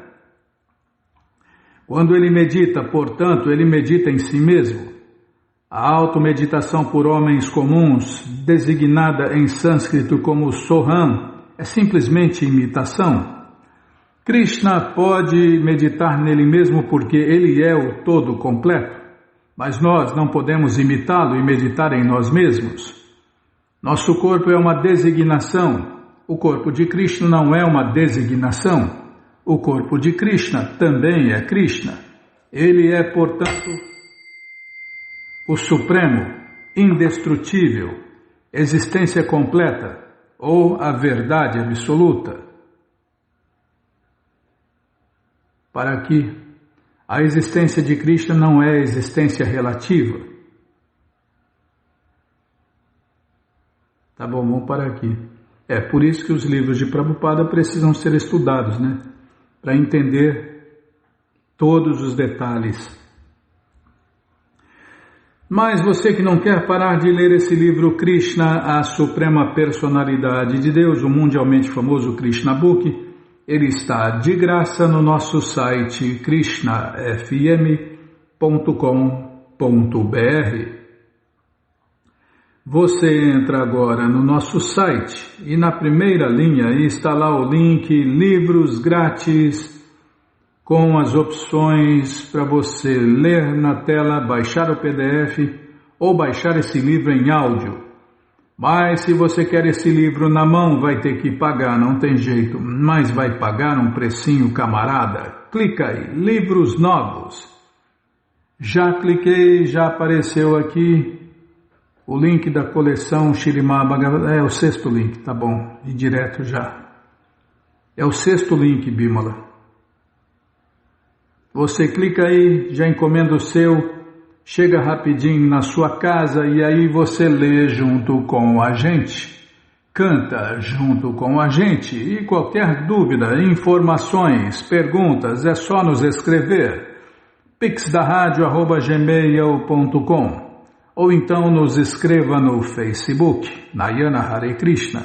[SPEAKER 1] Quando ele medita, portanto, ele medita em si mesmo. A automeditação por homens comuns, designada em sânscrito como Soham, é simplesmente imitação. Krishna pode meditar nele mesmo porque ele é o todo completo, mas nós não podemos imitá-lo e meditar em nós mesmos. Nosso corpo é uma designação, o corpo de Krishna não é uma designação, o corpo de Krishna também é Krishna. Ele é, portanto, o Supremo, indestrutível, existência completa ou a verdade absoluta. Para aqui, a existência de Krishna não é existência relativa. Tá bom, vamos parar aqui. É por isso que os livros de Prabhupada precisam ser estudados, né? Para entender todos os detalhes. Mas você que não quer parar de ler esse livro Krishna, a Suprema Personalidade de Deus, o mundialmente famoso Krishna Book, ele está de graça no nosso site krishnafm.com.br. Você entra agora no nosso site e na primeira linha está lá o link Livros Grátis, com as opções para você ler na tela, baixar o PDF ou baixar esse livro em áudio. Mas se você quer esse livro na mão, vai ter que pagar, não tem jeito, mas vai pagar um precinho camarada. Clica aí, livros novos. Já cliquei, já apareceu aqui o link da coleção Śrīmad Bhagavatam, é o 6º link, tá bom, e direto já. É o 6º link, Bímola. Você clica aí, já encomenda o seu, chega rapidinho na sua casa e aí você lê junto com a gente, canta junto com a gente e qualquer dúvida, informações, perguntas, é só nos escrever pixdaradio@gmail.com ou então nos escreva no Facebook, Nayana Hare Krishna,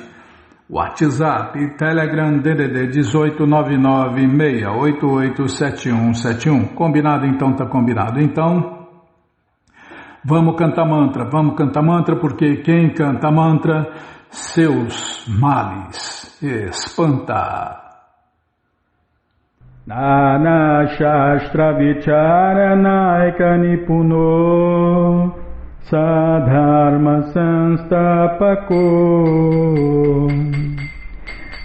[SPEAKER 1] WhatsApp, Telegram, DDD 1899-688-7171. Combinado então, tá combinado. Então, vamos cantar mantra, porque quem canta mantra, seus males espanta. Nana Shastra Vicharanaika Nipuno Sadharma Sanstapako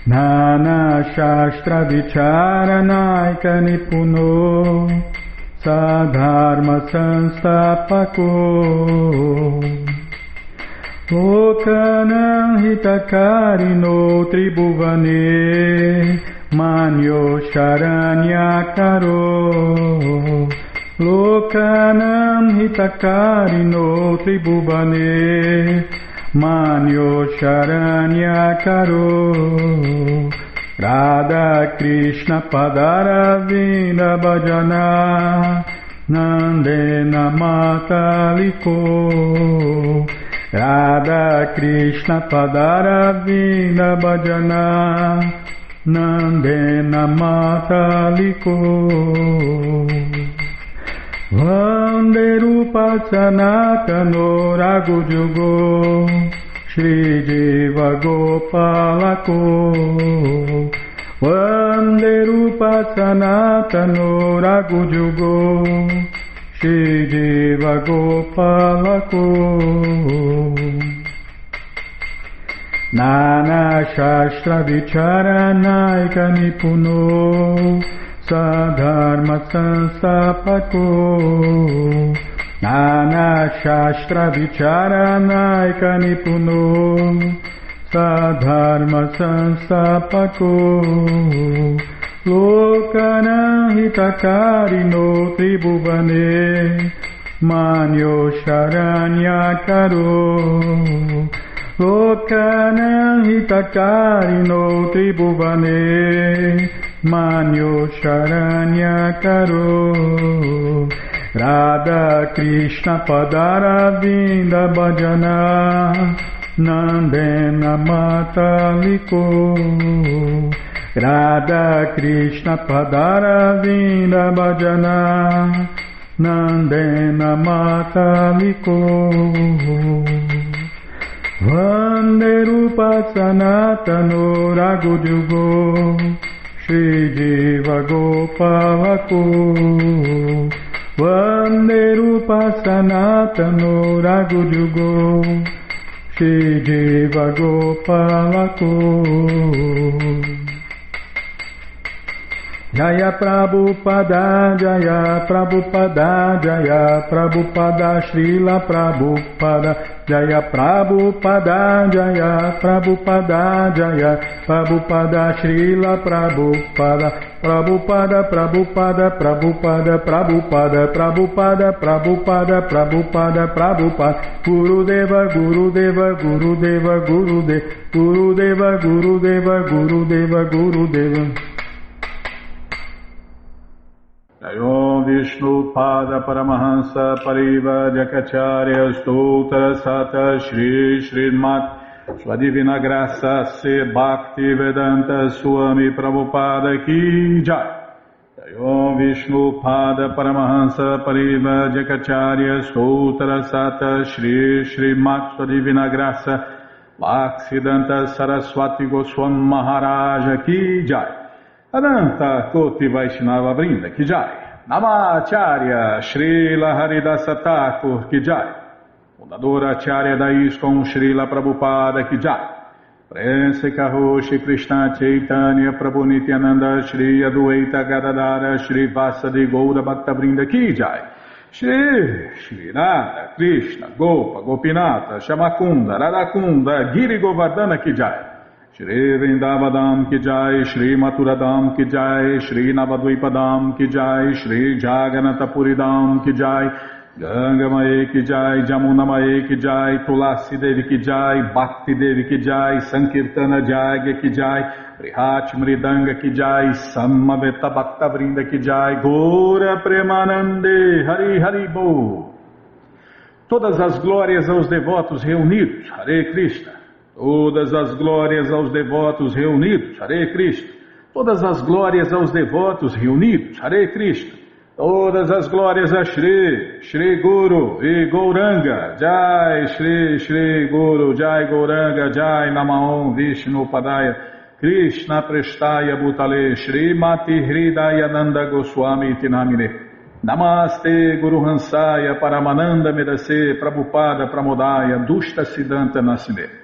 [SPEAKER 1] Nana Shastra Vicharanaika Nipuno Sadharma Sanstapako Lokanam Hitakarino Tribhuvane Manyo Sharanyakaro Lokanam Hitakarino Tribhuvane Manyo Sharanyakaro Radha Krishna Padaravinda Bhajana Nandena Mataliko Radha Krishna Padaravinda Bhajana Nandena Mataliko Vande Rupa Sanatano Raghujugo Shri Jiva Gopalako Vande Rupa Sanatano Raghujugo Shri Jiva Gopalako Nana Shastra Vicharanaika Nipuno Sadharma Sanstapako Nana Shastra Vicharanaika Nipuno Sadharma Sanstapako Lokana Hitakarino Tribhuvane Manyo Sharanyakaro Lokana Hitakarino Tribhuvane Manyo Charanya Karo Radha Krishna Padaravinda Bhajana Nandena Mataliko Radha Krishna Padaravinda Bhajana Nandena Mataliko Vande Rupa Sanatano Raghujugo Shri Jiva Gopalako Vande Rupa Sanatano Raghujugo Shri Jiva Gopalako Jaya Prabhupada, Jaya Prabhupada, Jaya Prabhupada, Srila Prabhupada, Jaya Prabhupada, Jaya Prabhupada, Jaya Prabhupada, Srila Prabhupada, Prabhupada, Prabhupada, Prabhupada, Prabhupada, Prabhupada, Prabhupada, Prabhupada, Prabhupada, Gurudeva, Gurudeva, Gurudeva, Gurudeva, Gurudeva, Gurudeva, Gurudeva, Gurudeva. Om Vishnu Pada Paramahansa Pariva Jakacharya Stoutra Sata Shri Srimat Sua Divina Graça Se Bhakti Vedanta Swami Prabhupada Ki Jai. Om Vishnu Pada Paramahansa Pariva Jakacharya Stoutra Sata Shri Srimat Sua Divina Graça Bhaktivedanta Saraswati Goswami Maharaja Ki Jai. Adanta Koti Vaishnava Brinda Ki Jai. Namacharya Srila Haridasa Thakur Ki Jai. Fundadora Acharya da ISKCON Srila Prabhupada Ki Jai. Prense Karoshi Krishna Chaitanya Prabhu Nityananda Shri Adueta Gadadara Shri Vasadi Goura Bhakta Brinda Ki Jai. Shri Radha Krishna Gopa Gopinata Shamakunda Radakunda Giri Govardhana Ki Jai. Shri Vrindavadam Ki Jai, Shri Maturadam Ki Jai, Shri Navadvipadam Ki Jai, Shri Jaganatapuridam Ki Jai, Ganga Mae Ki Jai, Jamuna Mae Ki Jai, Tulasi Devi Ki Jai, Bhakti Devi Ki Jai, Sankirtana Jagya Ki Jai, Prihat Mridanga Ki Jai, Samaveta Bhakta Vrinda Ki Jai, Gora Premanande, Hari Hari Bo. Todas as glórias aos devotos reunidos, Hare Krishna. Todas as glórias aos devotos reunidos, Hare Krishna. Todas as glórias aos devotos reunidos, Hare Krishna. Todas as glórias a Shri, Shri Guru e Gauranga, Jai Shri, Shri Guru, Jai Gauranga, Jai Namaon Vishnu Padaya, Krishna Prestaya Bhutale, Shri Mati Hridaya Nanda Goswami Tinamine. Namaste Guru Hansaya Paramananda Medase Prabhupada Pramodaya Dushta Siddhanta Nasine.